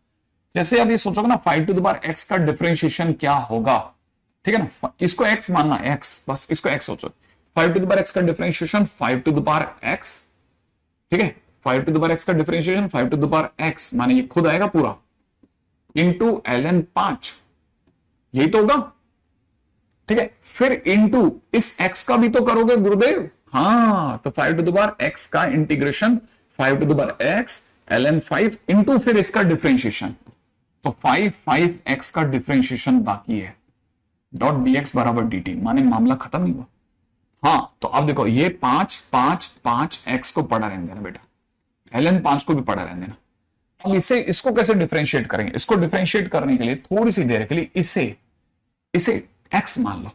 जैसे अब ये सोचोगे ना 5 टू द पावर x का डिफरेंशिएशन क्या होगा, ठीक है ना, इसको x मानना, x बस इसको x सोचो। 5 टू द पावर x का differentiation 5 to the power x, ठीक है, 5 टू द पावर x का differentiation 5 to the power x माने ये खुद आएगा पूरा इंटू ln 5, यही तो होगा। ठीक है, फिर इंटू इस x का भी तो करोगे गुरुदेव। हाँ, तो 5 टू द पावर x का integration 5 to the power x ln 5 into फिर इसका डिफरेंशिएशन, तो 5x का डिफरेंशिएशन बाकी है डॉट dx बराबर dt, माने मामला खत्म नहीं हुआ। हाँ तो अब देखो ये 5 x को पढ़ा रहने देना बेटा, ln 5 को भी पढ़ा रहने देना। अब इसको कैसे डिफरेंशिएट करेंगे? इसको डिफरेंशिएट करने के लिए थोड़ी सी देर के लिए इसे x मान लो।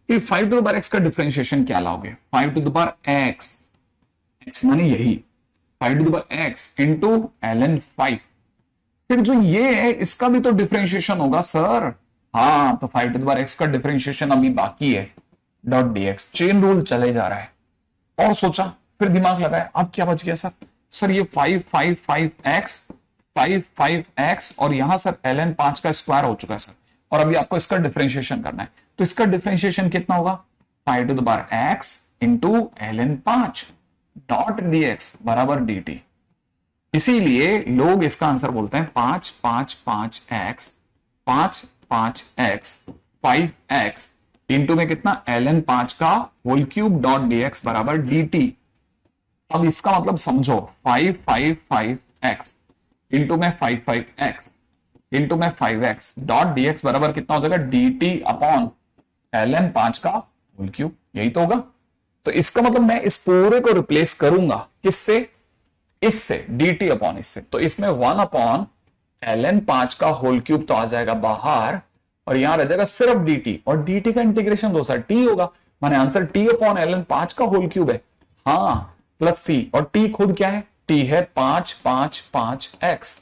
कि 5 टू द पावर x का डिफरेंशिएशन क्या लाओगे? 5 टू द पावर x माने यही 5 to the power x into ln 5, फिर जो ये है इसका भी तो डिफरेंशिएशन होगा सर। हाँ तो 5 टू द पावर x का डिफरेंशिएशन अभी बाकी है डॉट dx, चेन रूल चले जा रहा है। और सोचा, फिर दिमाग लगाया, अब क्या बच गया सर ये 5x और यहां सर ln 5 का स्क्वायर हो चुका है सर, और अभी आपको इसका डिफरेंशिएशन करना है। तो इसका डिफरेंशिएशन कितना होगा? 5 to the power x into ln 5 dot dx बराबर dt। इसीलिए लोग इसका आंसर बोलते हैं 5x 5x इंटू में कितना ln 5 का होल क्यूब डॉट dx बराबर dt। अब इसका मतलब समझो 5x इंटू में 5x इंटू में 5x डॉट dx बराबर कितना हो जाएगा? dt अपॉन ln 5 का होल क्यूब, यही तो होगा। तो इसका मतलब मैं इस पूरे को रिप्लेस करूंगा किससे? इससे, dt अपॉन इससे। तो इसमें 1 अपॉन ln 5 का होल क्यूब तो आ जाएगा बाहर, और यहां रह जाएगा सिर्फ dt, और dt का इंटीग्रेशन दो सर t होगा, माने आंसर t अपॉन ln 5 का होल क्यूब है। हाँ प्लस c, और t खुद क्या है? t है 5x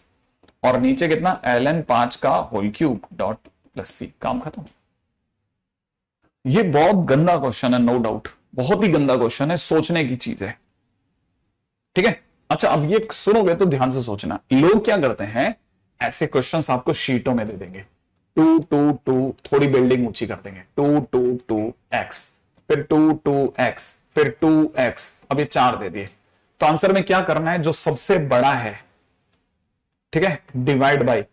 और नीचे कितना? ln 5 का whole cube dot plus c। काम खत्म। ये बहुत गंदा क्वेश्चन है, नो डाउट, बहुत ही गंदा क्वेश्चन है, सोचने की चीज है। ठीक है, अच्छा अब ये सुनोगे तो ध्यान से सोचना। लोग क्या करते हैं, ऐसे क्वेश्चंस आपको शीटों में दे देंगे, 2 थोड़ी बिल्डिंग ऊंची कर देंगे, 2x फिर 2x फिर 2x, अब ये 4 दे दिए। तो आंसर में क्या करना है? जो सबसे बड़ा है, ठीक है, डिवाइड बाय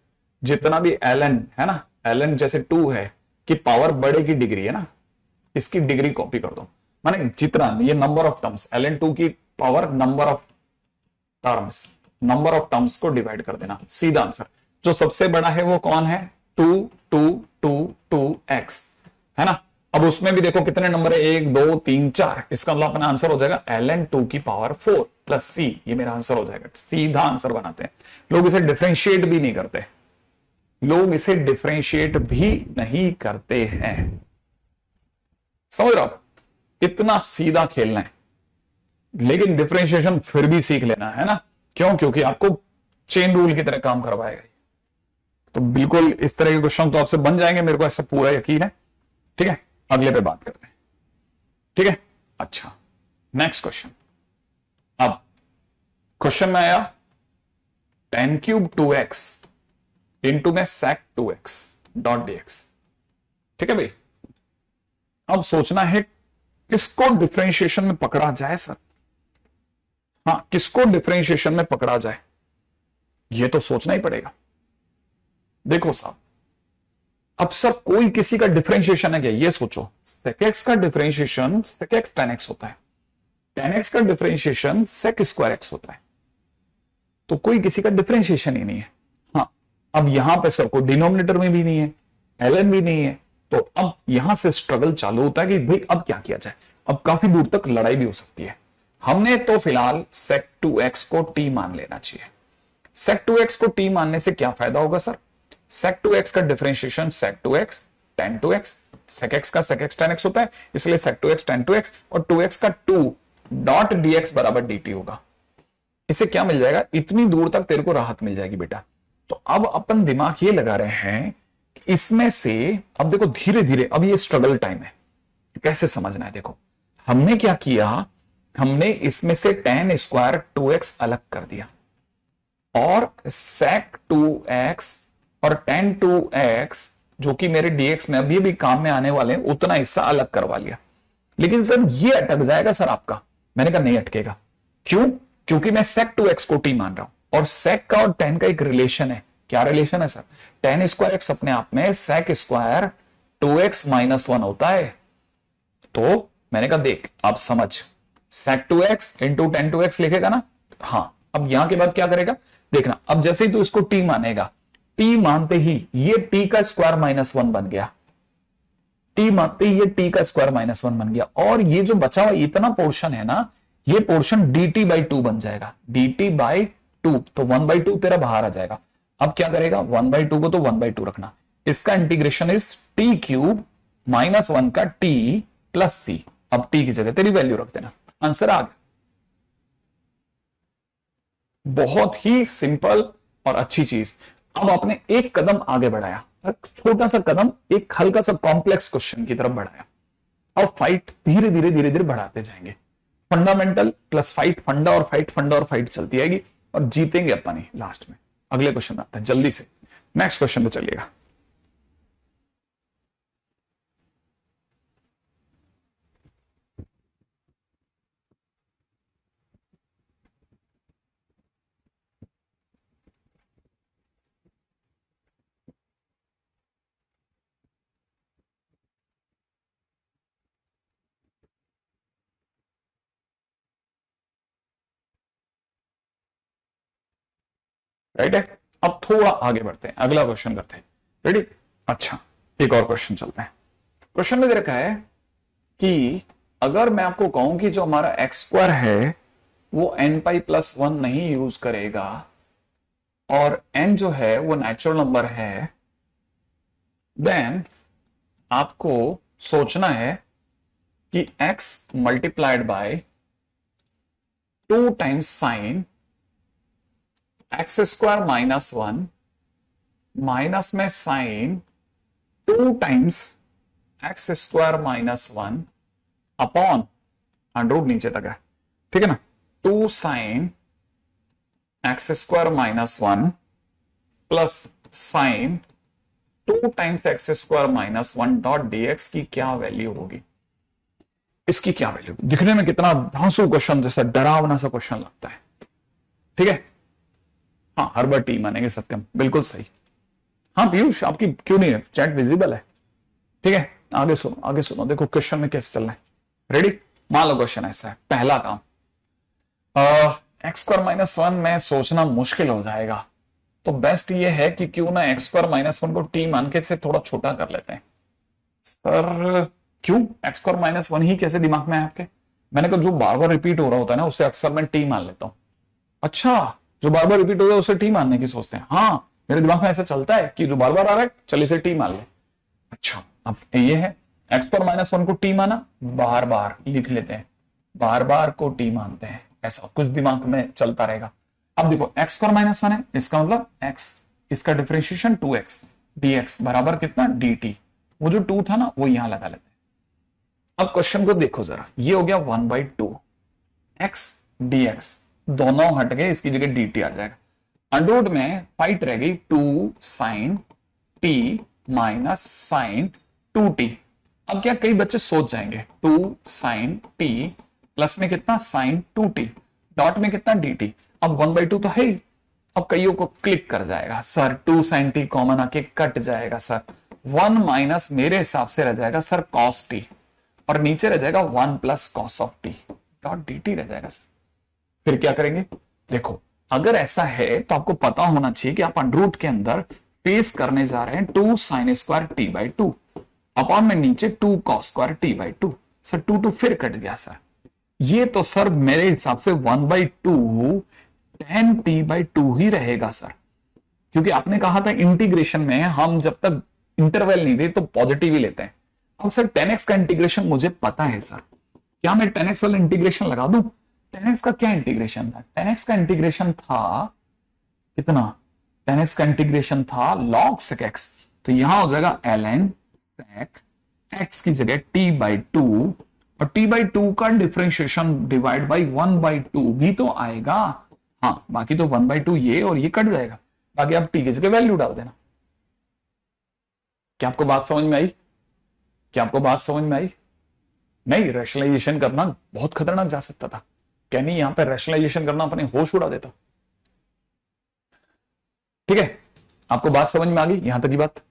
जितना भी ln है ना, ln जैसे 2 है कि पावर बड़े की डिग्री है ना, इसकी डिग्री कॉपी कर दो, माने जितना ये नंबर ऑफ टर्म्स, ln 2 की पावर नंबर ऑफ टर्म्स को डिवाइड कर देना, सीधा आंसर। जो सबसे बड़ा है वो कौन है? 2x है ना, अब उसमें भी देखो कितने नंबर है, 1 2 3 4, इसका मतलब अपना आंसर हो जाएगा ln 2 की पावर 4 प्लस सी, ये मेरा आंसर हो जाएगा। सीधा आंसर बनाते हैं लोग, इसे डिफरेंशिएट भी नहीं करते, लोग इसे डिफरेंशिएट भी नहीं करते हैं। समझ रहे हो, इतना सीधा खेलना है, लेकिन डिफरेंशिएशन फिर भी सीख लेना है ना, क्यों? क्योंकि आपको चेन रूल की तरह काम करवाएगा। तो बिल्कुल इस तरह के क्वेश्चन तो आपसे बन जाएंगे, मेरे को ऐसा पूरा यकीन है। ठीक है, अगले पे बात करते हैं। ठीक है, अच्छा नेक्स्ट क्वेश्चन। अब क्वेश्चन में आया tan क्यूब 2x इंटू में sec 2x डॉट dx। ठीक है भाई, अब सोचना है किसको डिफरेंशिएशन में पकड़ा जाए सर। हाँ, किसको डिफरेंशिएशन में पकड़ा जाए, ये तो सोचना ही पड़ेगा। देखो साहब, अब सर कोई किसी का डिफरेंशिएशन है क्या, ये सोचो। sec x का differentiation sec x tan x होता है, tan x का डिफरेंशिएशन sec स्क्वायर x होता है, तो कोई किसी का डिफरेंशिएशन ही नहीं है। हाँ, अब यहां पे सर को डिनोमिनेटर में भी नहीं है, ln भी नहीं है, तो अब यहां से स्ट्रगल चालू होता है कि भाई अब क्या किया जाए। अब काफी दूर तक लड़ाई भी हो सकती है। हमने तो फिलहाल sec 2x को t मान लेना चाहिए। sec 2x को t मानने से क्या फायदा होगा सर, sec 2x का differentiation sec 2x tan 2x, sec x का sec x tan x होता है, इसलिए sec 2x tan 2x, और 2x का 2 डॉट dx बराबर dt होगा। इसे क्या मिल जाएगा, इतनी दूर तक तेरे को राहत मिल जाएगी बेटा। तो अब अपन दिमाग ये लगा रहे हैं कि इसमें से, अब देखो धीरे धीरे, अब ये स्ट्रगल टाइम है, कैसे समझना है। देखो हमने क्या किया, हमने इसमें से tan स्क्वायर 2x अलग कर दिया, और sec 2x और tan 2x जो कि मेरे dx में अभी भी काम में आने वाले हैं, उतना हिस्सा अलग करवा लिया। लेकिन सर ये अटक जाएगा सर आपका, मैंने कहा नहीं अटकेगा। क्यों? क्योंकि मैं sec 2x को t मान रहा हूं, और sec का और tan का एक रिलेशन है। क्या रिलेशन है सर, tan स्क्वायर x अपने आप में sec स्क्वायर 2x माइनस 1 होता है। तो मैंने कहा देख अब समझ, sec 2x into tan 2x लिखेगा ना। हाँ, अब यहां के बाद क्या करेगा देखना, अब जैसे ही तू इसको t मानेगा, t मानते ही ये t का स्क्वायर माइनस 1 बन गया, t मानते ही ये t का स्क्वायर माइनस 1 बन गया, और ये जो बचा हुआ इतना पोर्शन है ना, ये पोर्शन dt बाई 2 बन जाएगा, dt बाई 2, तो 1 बाई 2 तेरा बाहर आ जाएगा। अब क्या करेगा, 1 बाई 2 को तो 1 बाई 2 रखना, इसका integration is t cube minus 1 का t प्लस c। अब t की जगह तेरी वैल्यू रख देना, आंसर आ गया। बहुत ही सिंपल और अच्छी चीज। अब आपने एक कदम आगे बढ़ाया, छोटा सा कदम एक हल्का सा कॉम्प्लेक्स क्वेश्चन की तरफ बढ़ाया। अब फाइट धीरे धीरे धीरे धीरे बढ़ाते जाएंगे, फंडामेंटल प्लस फाइट, फंडा और फाइट, फंडा और फाइट चलती आएगी, और जीतेंगे अपन ही लास्ट में। अगले क्वेश्चन आते हैं जल्दी से, नेक्स्ट क्वेश्चन पे चलिएगा। राइट है, अब थोड़ा आगे बढ़ते हैं, अगला क्वेश्चन करते हैं। रेडी, अच्छा एक और क्वेश्चन चलते हैं। क्वेश्चन में दे रखा है कि अगर मैं आपको कहूं कि जो हमारा एक्स स्क्वायर है वो एन पाई प्लस 1 नहीं यूज करेगा, और एन जो है वो नेचुरल नंबर है, देन आपको सोचना है कि x multiplied by 2 times sine x square minus 1 minus में sine 2 times x square minus 1 upon under root नीचे तक है, ठीक है ना, 2 sine x square minus 1 plus sine 2 times x square minus 1 dot dx की क्या वैल्यू होगी। इसकी क्या वैल्यू, दिखने में कितना धांसू क्वेश्चन जैसा डरावना सा क्वेश्चन लगता है, ठीक है। हाँ, हर बार टी मानेंगे सत्यम, बिल्कुल सही। हाँ पीयूष, आपकी क्यों नहीं है, चैट विजिबल है, ठीक है। आगे सुनो, आगे सुनो, देखो क्वेश्चन में कैसे चल रहा है। रेडी, मान लो क्वेश्चन ऐसा है, पहला काम, एक्स स्क्वायर माइनस 1 में सोचना मुश्किल हो जाएगा, तो बेस्ट ये है कि क्यों ना एक्स स्क्वायर माइनस 1 को टी मान के से थोड़ा छोटा कर लेते हैं। सर क्यों? एक्स स्क्वायर माइनस वन ही कैसे दिमाग में है आपके? मैंने कहा जो बार बार रिपीट हो रहा होता है ना उससे अक्सर मैं टी मान लेता हूं। अच्छा, जो बार बार रिपीट हो रहा है उसे टी मानने की सोचते हैं। हाँ, मेरे दिमाग में ऐसा चलता है कि जो बार बार आ रहा है चल इसे टी मान ले। अच्छा, अब ये है एक्स स्क्वायर माइनस वन को टी माना, बार बार लिख लेते हैं, बार बार को टी मानते हैं, ऐसा कुछ दिमाग में चलता रहेगा। अब देखो एक्स स्क्वायर माइनस वन है, इसका मतलब एक्स, इसका डिफरेंशिएशन 2x dx बराबर कितना dt। वो जो 2 था ना वो यहां लगा लेते हैं। अब क्वेश्चन को देखो जरा, ये हो गया 1/2 x dx, दोनों हट गए, इसकी जगह dt आ जाएगा। अंडर में फाइट रह गई 2 sin t minus sign 2t। अब क्या कई बच्चे सोच जाएंगे 2 sin t प्लस में कितना sin 2t डॉट में कितना dt। अब 1/2 तो है ही। अब कईयों को क्लिक कर जाएगा, सर 2 sin t कॉमन आके कट जाएगा सर, 1 माइनस मेरे हिसाब से रह जाएगा सर cos t, और नीचे रह जाएगा 1 plus cos of t dot dt रह जाएगा सर। फिर क्या करेंगे? देखो अगर ऐसा है तो आपको पता होना चाहिए कि आप अंडर के अंदर फेस करने जा रहे हैं 2 sin स्क्वायर t/2 अपॉन में नीचे 2 cos स्क्वायर t/2। सर 2 फिर कट गया सर, ये तो सर मेरे हिसाब से 1/2 tan t/2 ही रहेगा सर, क्योंकि आपने कहा था इंटीग्रेशन में हम जब तक इंटरवल नहीं दे तो पॉजिटिव ही लेते हैं। अब सर 10x का इंटीग्रेशन मुझे पता है सर, क्या मैं 10x वाला इंटीग्रेशन लगा दूं? 10x का क्या इंटीग्रेशन था? 10x का इंटीग्रेशन था कितना? 10x का इंटीग्रेशन था log sec x, तो यहां हो जाएगा ln sec x की जगह t/2, और t/2 का डिफरेंशिएशन डिवाइड बाई 1/2 भी तो आएगा। हाँ, बाकी तो 1/2 ये और ये कट जाएगा, बाकी आप t की जगह वैल्यू डाल देना। क्या आपको बात समझ में आई? क्या आपको बात समझ में आई? नहीं, रैशनलाइजेशन करना बहुत खतरनाक जा सकता था, क्या नहीं? यहां पर रैशनलाइजेशन करना अपने होश उड़ा देता। ठीक है, आपको बात समझ में आ गई यहां तक की बात?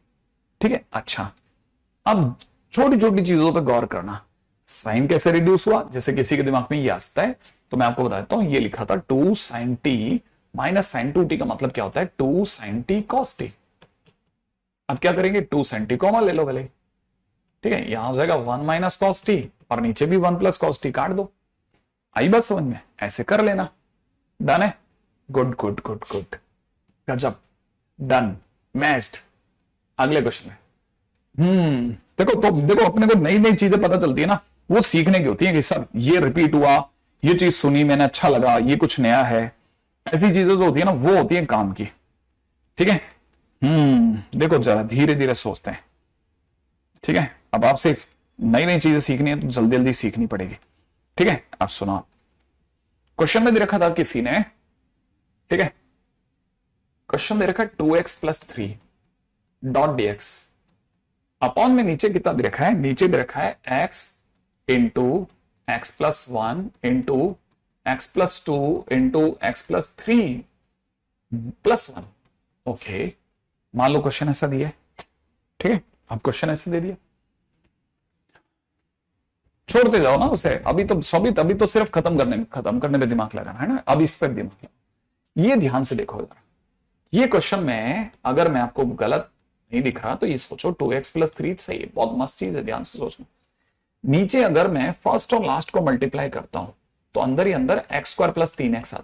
ठीक है, अच्छा अब छोटी छोटी चीजों पर गौर करना। साइन कैसे रिड्यूस हुआ? जैसे किसी के दिमाग में ये आता है तो मैं आपको बता देता हूं, ये लिखा था 2 sin t minus sin 2t का मतलब क्या होता है? 2 sin t cos t। अब क्या करेंगे? 2 sin t कॉमन ले लो भले, ठीक है, यहां हो जाएगा 1 माइनस cos t और नीचे भी 1 प्लस cos t काट दो। आई बात समझ में? ऐसे कर लेना। डन है? गुड गुड गुड गुड, गजब, डन, मैच्ड। अगले क्वेश्चन में देखो, तो देखो अपने को नई नई चीजें पता चलती है ना, वो सीखने की होती है कि सर ये रिपीट हुआ, ये चीज सुनी मैंने, अच्छा लगा, ये कुछ नया है। ऐसी चीजें जो होती है ना वो होती है काम की। ठीक है, देखो जरा धीरे धीरे सोचते हैं। ठीक है, अब आपसे नई नई चीजें सीखनी है तो जल्दी जल्दी सीखनी पड़ेगी। ठीक है, अब सुना, क्वेश्चन में दे रखा था किसी ने, ठीक है, क्वेश्चन दे रखा है 2x plus 3 dot dx upon में नीचे कितना दे रखा है? नीचे दे रखा है x into x plus 1 into x plus 2 into x plus 3 plus 1। Okay, मान लो क्वेश्चन ऐसा दिया, ठीक है, अब क्वेश्चन ऐसे दे दिया, छोड़ते जाओ ना उसे, अभी तो सिर्फ खत्म करने पे दिमाग लगाना है ना, अब इस पर दिमाग लगाना। ये ध्यान से देखो जरा, ये क्वेश्चन में अगर मैं आपको गलत नहीं दिख रहा तो ये सोचो 2x प्लस 3 सही है, बहुत मस्त चीज है, ध्यान से सोचना। नीचे अगर मैं फर्स्ट और लास्ट को मल्टीप्लाई करता हूं तो अंदर ही अंदर एक्स स्क्वायर प्लस 3x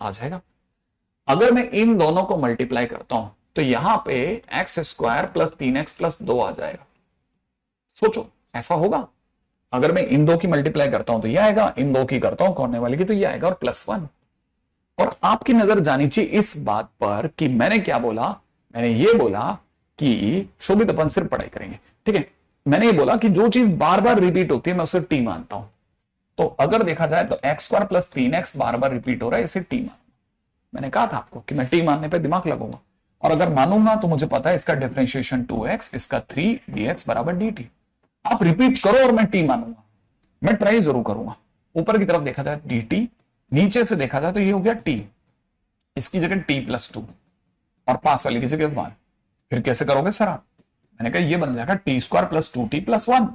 आ जाएगा। अगर मैं इन दोनों को मल्टीप्लाई करता हूं तो यहां पे x square plus 3x plus 2 आ जाएगा। सोचो ऐसा होगा? अगर मैं इन दो की मल्टीप्लाई करता हूं तो ये आएगा, इन दो की करता हूं कोने वाले की तो ये आएगा, और प्लस 1। और आपकी नजर जानी चाहिए इस बात पर कि मैंने क्या बोला। मैंने ये बोला कि शोभित अपन सिर्फ पढ़ाई करेंगे, ठीक है। मैंने ये बोला कि जो चीज बार बार रिपीट होती है मैं उसे टी मानता हूं। तो अगर देखा जाए तो एक्स स्क्वायर प्लस 3x बार बार रिपीट हो रहा है, इसे टी मान। मैंने कहा था आपको कि मैं टी मानने पे दिमाग लगाऊंगा, और अगर मानूंगा तो मुझे पता है इसका डिफरेंशिएशन 2x, इसका 3 dx बराबर dt। आप रिपीट करो और मैं टी मानूंगा, मैं ट्राई जरूर करूंगा। ऊपर की तरफ देखा जाए dt, नीचे से देखा जाए तो ये हो गया t, इसकी जगह t प्लस 2 और पास वाली की जगह 1। फिर कैसे करोगे सर आप? मैंने कहा ये बन जाएगा T square plus 2t plus 1।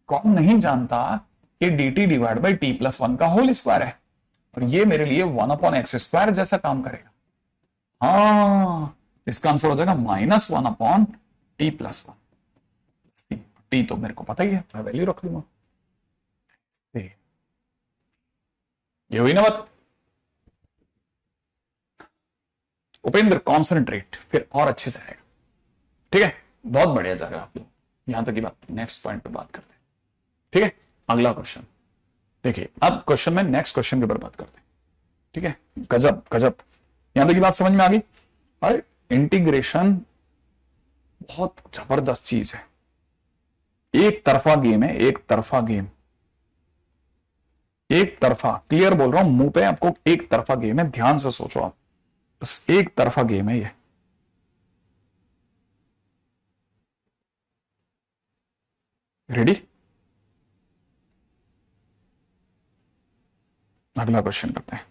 कौन नहीं जानता कि dt divide by t plus 1 का होल स्क्वायर है, और ये मेरे लिए 1 अपॉन एक्स स्क्वायर जैसा काम करेगा। हाँ, इसका आंसर हो जाएगा -1 अपॉन t प्लस 1। टी तो मेरे को पता ही है, मैं वैल्यू रख दूंगा। ये हुई ना बात। उपेंद्र कॉन्सेंट्रेट, फिर और अच्छे से आएगा। ठीक है, बहुत बढ़िया जा रहे हो आप लोग, यहां तक की बात। नेक्स्ट पॉइंट पे बात करते हैं। ठीक है, अगला क्वेश्चन देखिए। अब क्वेश्चन में नेक्स्ट क्वेश्चन के ऊपर बात करते हैं। ठीक है, गजब गजब, यहां तक की बात समझ में आ गई। और इंटीग्रेशन बहुत जबरदस्त चीज है। एक तरफा गेम है, एक तरफा गेम, एक तरफा, क्लियर बोल रहा हूं मुंह पे आपको, एक तरफा गेम है। ध्यान से सोचो आप, बस एक तरफा गेम है ये। रेडी? अगला क्वेश्चन करते हैं।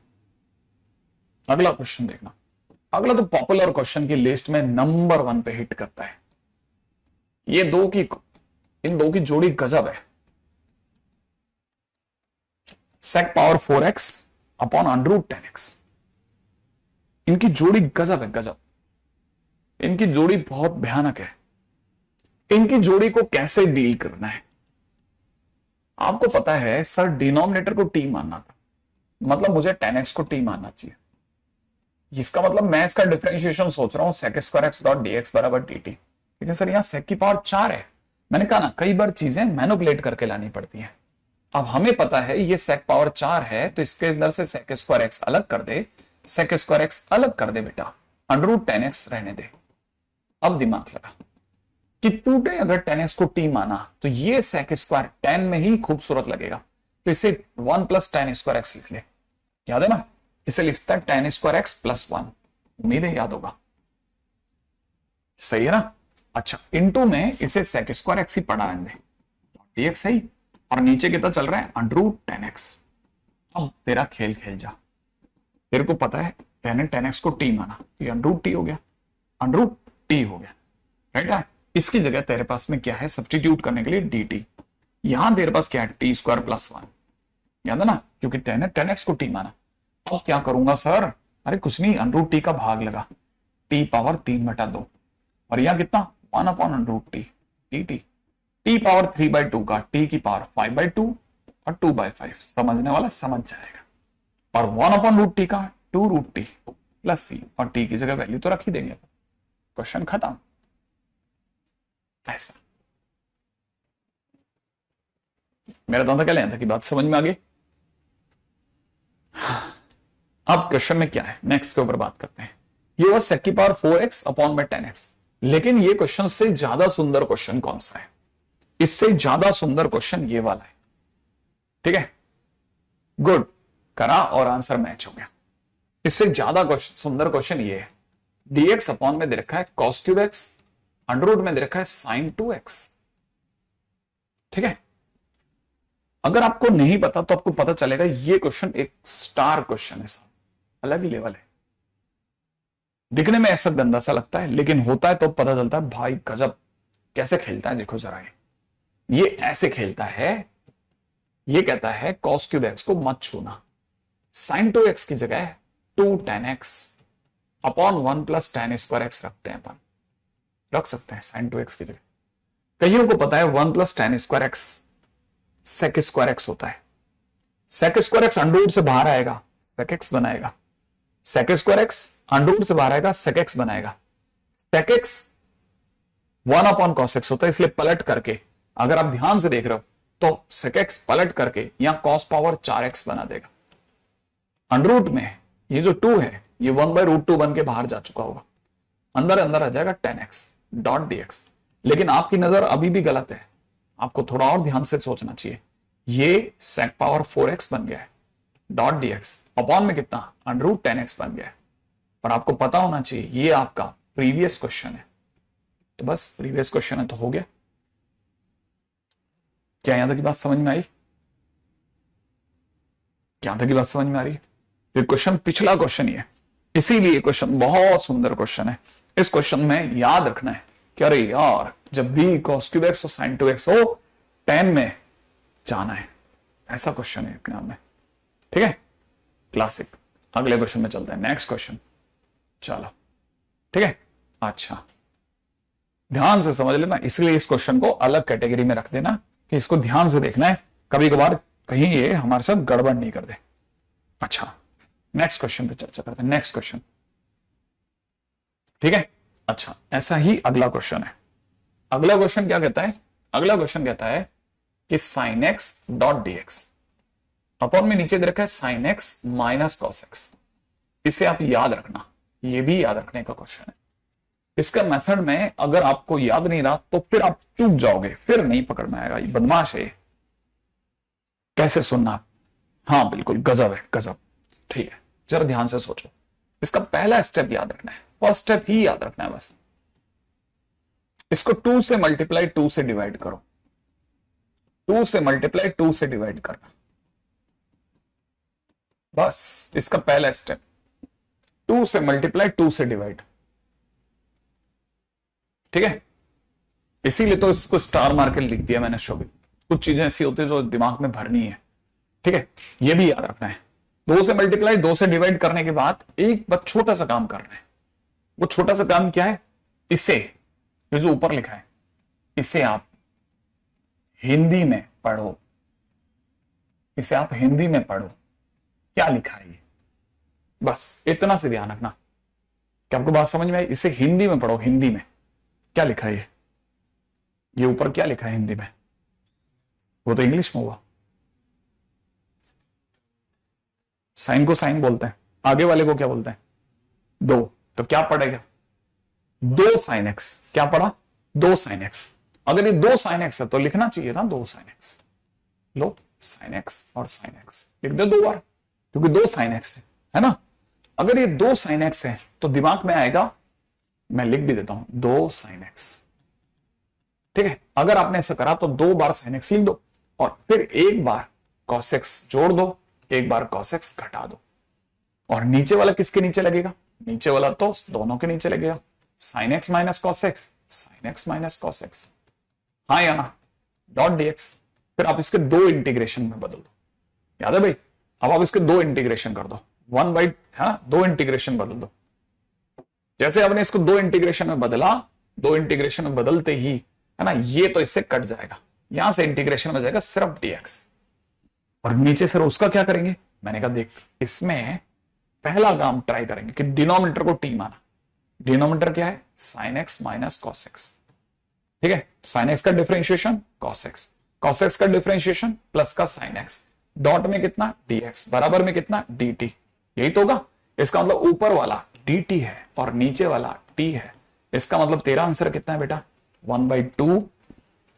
अगला क्वेश्चन देखना, अगला तो पॉपुलर क्वेश्चन की लिस्ट में नंबर 1 पे हिट करता है। ये इन दो की जोड़ी गजब है। sec power 4x upon √10x, इनकी जोड़ी गजब है, गजब। इनकी जोड़ी बहुत भयानक है। इनकी जोड़ी को कैसे डील करना है? आपको पता है सर, डिनोमिनेटर को टी मानना था, मतलब मुझे 10x को टी मानना चाहिए। इसका मतलब मैं इसका डिफरेंशिएशन सोच रहा हूं sec square x dot dx बराबर dt। लेकिन सर यहां sec की पावर 4 है। मैंने कहा ना, कई बार चीजें मैनिपुलेट करके लानी पड़ती हैं। अब हमें पता है ये sec पावर 4 है, तो इसके अंदर से sec स्क्वायर एक्स अलग कर दे, sec स्क्वायर एक्स अलग कर दे बेटा, √10x रहने दे। अब दिमाग लगा कि टूटे अगर 10x को t माना तो ये sec स्क्वायर 10 में ही खूबसूरत लगेगा, तो इसे 1 + tan स्क्वायर एक्स लिख ले। याद है ना, इसे लिखता है tan स्क्वायर एक्स +1। उम्मीद है याद होगा, सही है ना? अच्छा, इनटू में इसे sec स्क्वायर एक्स ही पढ़ा रहने दे, dx सही, और नीचे कितना चल रहा है √10x। अब तेरा खेल खेल जा, तेरे को पता है मैंने 10x को t माना तो ये √t हो गया, √t हो गया, राइट है। इसकी जगह तेरे पास में क्या है सब्स्टिट्यूट करने के लिए dt। यहां तेरे पास क्या है t² + 1, याद है ना, क्योंकि 10x को t माना। अब क्या करूंगा सर? अरे कुछ नहीं, √t का भाग लगा, t पावर 3/2, और यहां कितना 1/√t dt, t पावर 3/2 का t की पावर 5/2 और 2/5, समझने वाला समझ जाएगा। और 1/√t का 2√t + c, और t की जगह वैल्यू तो रख ही देंगे, क्वेश्चन खत्म। ऐसा मेरा दादा क्या लेना था कि बात समझ में आ गई। अब क्वेश्चन में क्या है, नेक्स्ट के ऊपर बात करते हैं। ये was sec की पावर 4x अपॉन में 10x, लेकिन ये क्वेश्चन से ज्यादा सुंदर क्वेश्चन कौन सा है? इससे ज्यादा सुंदर क्वेश्चन ये वाला है। ठीक है, गुड, करा और आंसर मैच हो गया। इससे ज्यादा सुंदर क्वेश्चन ये है, dx अपॉन में दे रखा है cos3x, अंडर में दे रखा है sin 2x। ठीक है, अगर आपको नहीं पता तो आपको पता चलेगा ये क्वेश्चन एक स्टार क्वेश्चन है, अलग ही लेवल है। दिखने में ऐसा गंदा सा लगता है, लेकिन होता है तो पता चलता है भाई गजब कैसे खेलता है। देखो जरा, ये ऐसे खेलता है, ये कहता है cos3x को मत छूना, sin 2x की जगह 2 tan x upon 1 + tan square x रखते हैं अपन, रख सकते हैं sin 2x की जगह। कईयों को पता है 1 + tan square x sec square x होता है। sec स्क्वायर एक्स अंडर से बाहर आएगा, sec x बनाएगा, sec स्क्वायर एक्स अंडर से बाहर आएगा, sec x बनाएगा। sec x 1/cos x होता है, इसलिए पलट करके अगर आप ध्यान से देख रहे हो तो sec x पलट करके यहां cos पावर 4x बना देगा। अंडर में ये जो 2 है ये 1/√2 बन के बाहर जा चुका होगा, अंदर अंदर आ जाएगा 10x डॉट dx। लेकिन आपकी नजर अभी भी गलत है, आपको थोड़ा और ध्यान से सोचना चाहिए। ये sec पावर 4x बन गया है डॉट dx, अपॉन में कितना √10x बन गया है। पर आपको पता होना चाहिए ये आपका प्रीवियस क्वेश्चन है, तो बस प्रीवियस क्वेश्चन है तो हो गया। क्या यहां तक की बात समझ में आई? क्या यहां तक की बात समझ में आ रही है? ये क्वेश्चन पिछला क्वेश्चन ही है, इसीलिए क्वेश्चन बहुत सुंदर क्वेश्चन है। इस क्वेश्चन में याद रखना है कि अरे यार जब भी cos3x और sin 2x हो 10 में जाना है, ऐसा क्वेश्चन है अपने आप में। ठीक है, क्लासिक। अगले क्वेश्चन में चलते हैं, नेक्स्ट क्वेश्चन। चलो ठीक है, अच्छा ध्यान से समझ लेना, इसलिए इस क्वेश्चन को अलग कैटेगरी में रख देना कि इसको ध्यान से देखना है, कभी कभार कहीं ये हमारे साथ गड़बड़ नहीं कर दे। अच्छा, नेक्स्ट क्वेश्चन पे चर्चा करते हैं। नेक्स्ट क्वेश्चन, ठीक है। अच्छा, ऐसा ही अगला क्वेश्चन है। अगला क्वेश्चन क्या कहता है? अगला क्वेश्चन कहता है कि sine x dot d x, upon में नीचे दे रखा है sine x minus cos x. इसे आप याद रखना, ये भी याद रखने का क्वेश्चन है। इसका मेथड में अगर आपको याद नहीं रहा तो फिर आप चूक जाओगे, फिर नहीं पकड़ में आएगा। ये बदमाश है। कैसे सुनना आप? हाँ बिल्कुल, गजब है, गजब। ठीक है, जरा ध्यान से सोचो। इसका पहला स्टेप याद रखना है, फर्स्ट स्टेप ही याद रखना है बस। इसको 2 से मल्टीप्लाई 2 से डिवाइड करो, 2 से मल्टीप्लाई 2 से डिवाइड करना, बस इसका पहला स्टेप। 2 से मल्टीप्लाई 2 से डिवाइड, ठीक है। इसीलिए तो इसको स्टार मार के लिख दिया मैंने शोभित। कुछ चीजें ऐसी होती है जो दिमाग में भरनी है, ठीक है। ये भी याद रखना है। 2 से मल्टीप्लाई 2 से डिवाइड करने के बाद एक बस छोटा सा काम करना है। वो छोटा सा काम क्या है? इसे, ये जो ऊपर लिखा है, इसे आप हिंदी में पढ़ो। इसे आप हिंदी में पढ़ो। क्या लिखा है ये? बस इतना से ध्यान रखना। क्या आपको बात समझ में आई? इसे हिंदी में पढ़ो। हिंदी में क्या लिखा है? ये ऊपर क्या लिखा है हिंदी में? वो तो इंग्लिश में हुआ। साइन को साइन बोलते हैं, आगे वाले को क्या बोलते हैं? 2। तो क्या पड़ेगा? 2 साइन एक्स। क्या पड़ा? 2 साइन एक्स। अगर ये 2 साइन एक्स है तो लिखना चाहिए ना 2 साइन एक्स। लो, साइन एक्स और साइन एक्स लिख दो 2 बार, क्योंकि 2 साइन एक्स है ना। अगर ये 2 साइन एक्स है तो दिमाग में आएगा, मैं लिख भी देता हूं, 2 साइन एक्स, ठीक है। अगर आपने ऐसा करा तो 2 बार साइन एक्स लिख दो और फिर 1 बार कॉस एक्स जोड़ दो, 1 बार कॉस एक्स घटा दो। और नीचे वाला किसके नीचे लगेगा? नीचे वाला तो दोनों के नीचे लगेगा, sine x minus cos x, sine x minus cos x, हाँ या ना, डॉट डीएक्स। फिर आप इसके 2 इंटीग्रेशन में बदल दो। याद है भाई? अब आप इसके 2 इंटीग्रेशन कर दो, 1 बाई, हाँ 2 इंटीग्रेशन बदल दो। जैसे आपने इसको 2 इंटीग्रेशन में बदला, 2 इंटीग्रेशन में बदलते ही, है ना, ये तो इससे कट जाएगा, यहां से इंटीग्रेशन में जाएगा सिर्फ डीएक्स। और नीचे सर उसका क्या करेंगे? मैंने कहा देख, इसमें पहला काम ट्राई करेंगे कि डिनोमिनेटर को टी माना। डिनोमिनेटर क्या है? Sine x minus cos x, ठीक है। साइन एक्स का differentiation cos x, cos x का डिफरेंशिएशन प्लस का साइन एक्स, डॉट में कितना? डीएक्स, बराबर में कितना? dt। यही तो होगा। इसका मतलब ऊपर वाला dt है और नीचे वाला t है। इसका मतलब तेरा आंसर कितना है बेटा? 1/2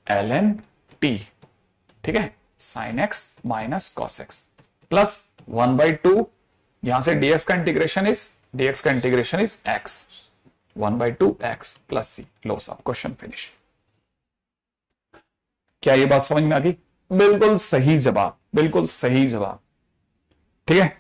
ln t, ठीक है। Sine x minus cos x plus 1/2, यहां से dx का integration is x, 1/2 x plus c। लो साहब, क्वेश्चन फिनिश। क्या ये बात समझ में आ गई? बिल्कुल सही जवाब, बिल्कुल सही जवाब, ठीक है।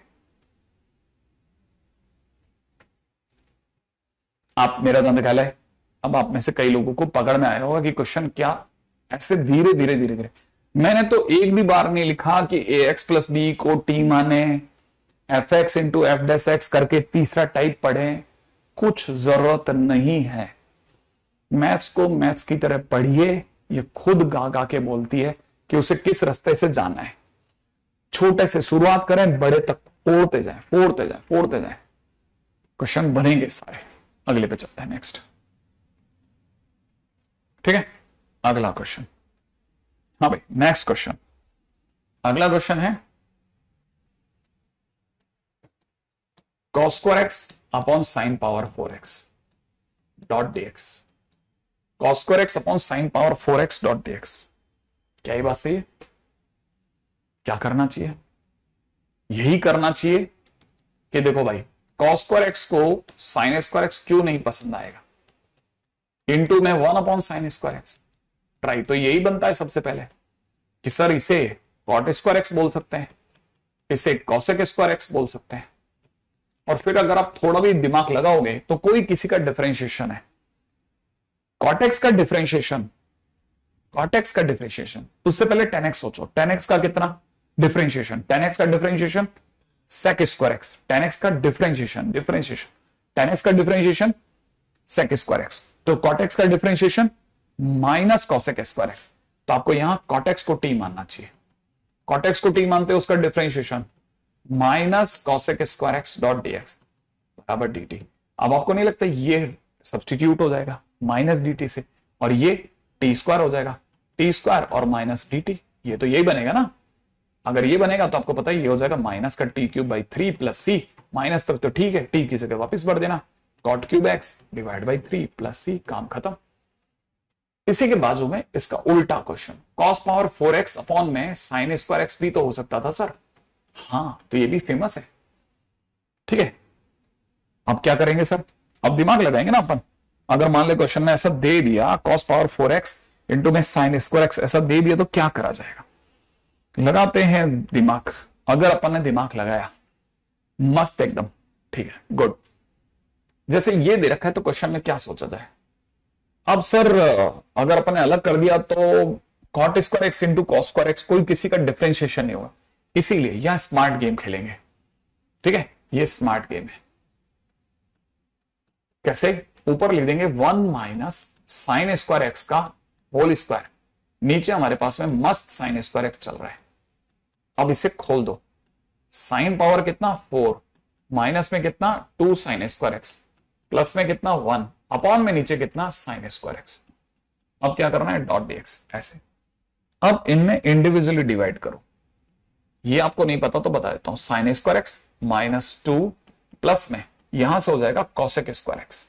आप, मेरा दंड ख्याल है अब आप में से कई लोगों को पकड़ में आया होगा कि क्वेश्चन क्या ऐसे धीरे धीरे धीरे धीरे। मैंने तो एक भी बार नहीं लिखा कि ax प्लस बी को t माने fx into F dash x करके तीसरा टाइप पढ़ें। कुछ जरूरत नहीं है। मैथ्स को मैथ्स की तरह पढ़िए। ये खुद गा गा के बोलती है कि उसे किस रास्ते से जाना है। छोटे से शुरुआत करें, बड़े तक फोड़ते जाए, फोड़ते जाए, फोड़ते जाए, क्वेश्चन बनेंगे सारे। अगले पे चलते हैं, नेक्स्ट, ठीक है। अगला क्वेश्चन, हाँ भाई नेक्स्ट क्वेश्चन। अगला क्वेश्चन है cos square x upon sine power 4x dot dx। cos square x upon sine power 4x dot dx। क्या ये बात सही है? क्या करना चाहिए? यही करना चाहिए कि देखो भाई, cos स्क्वायर एक्स को साइन स्क्वायर एक्स क्यों नहीं पसंद आएगा? इनटू में 1 upon sine square x. Try तो यही बनता है सबसे पहले कि सर इसे कॉट स्क्वायर एक्स बोल सकते हैं, इसे कॉसेक स्क्वायर एक्स बोल सकते हैं। और फिर अगर आप थोड़ा भी दिमाग लगाओगे तो कोई किसी का डिफरेंशिएशन है, कॉटेक्स का डिफरेंशिएशन, कॉटेक्स का डिफरेंशिएशन, उससे पहले tan x सोचो। tan x का कितना डिफरेंशिएशन? tan x का differentiation sec square x, tan x का डिफरेंशिएशन tan x का डिफरेंशिएशन सेक स्क्वायर एक्स, तो कॉट एक्स का differentiation minus cosec square x, तो आपको यहां कॉट एक्स को टी मानना चाहिए। कॉट एक्स को टी मानते हो, उसका differentiation minus cosec square x dot d x बराबर डी टी। अब आपको नहीं लगता ये सब्सटीट्यूट हो जाएगा माइनस डी टी से, और ये टी स्क्वायर हो जाएगा, टी स्क्वायर और माइनस डी टी, ये तो यही बनेगा ना। अगर ये बनेगा तो आपको पता है ये हो जाएगा माइनस का t cube by 3 plus c, minus तक तो ठीक है, टी की जगह वापस बढ़ देना, cot cube x divide by 3 plus c, काम खत्म। इसी के बाजू में इसका उल्टा question, cos power 4x upon में साइन स्क्वायर एक्स भी तो हो सकता था सर। हाँ, तो ये भी फेमस है। ठीक है, अब क्या करेंगे सर, अब दिमाग लगाएंगे ना अपन। अगर मान ले क्वेश्चन में ऐसा दे दिया कॉस पावर 4x इंटू में साइन स्क्वायर एक्स ऐसा दे दिया, तो क्या करा जाएगा, लगाते हैं दिमाग। अगर अपन ने दिमाग लगाया मस्त एकदम, ठीक है, गुड। जैसे ये दे रखा है तो क्वेश्चन में क्या सोचा जाए। अब सर अगर अपन ने अलग कर दिया तो cot square x into cos square x, कोई किसी का डिफरेंशिएशन नहीं होगा, इसीलिए यहां स्मार्ट गेम खेलेंगे। ठीक है, ये स्मार्ट गेम है। कैसे, ऊपर लिख देंगे 1 माइनस साइन स्क्वायर एक्स का होल स्क्वायर, नीचे हमारे पास में मस्त साइन स्क्वायर एक्स चल रहा है। अब इसे खोल दो, साइन पावर कितना 4, माइनस में कितना 2 साइन स्क्वायर एक्स, प्लस में कितना 1, अपॉन में नीचे कितना साइन स्क्वायर एक्स। अब क्या करना है, डॉट डीएक्स ऐसे। अब इनमें इंडिविजुअली डिवाइड करो, ये आपको नहीं पता तो बता देता हूं, sine square x minus 2 plus में यहां से हो जाएगा cosec square x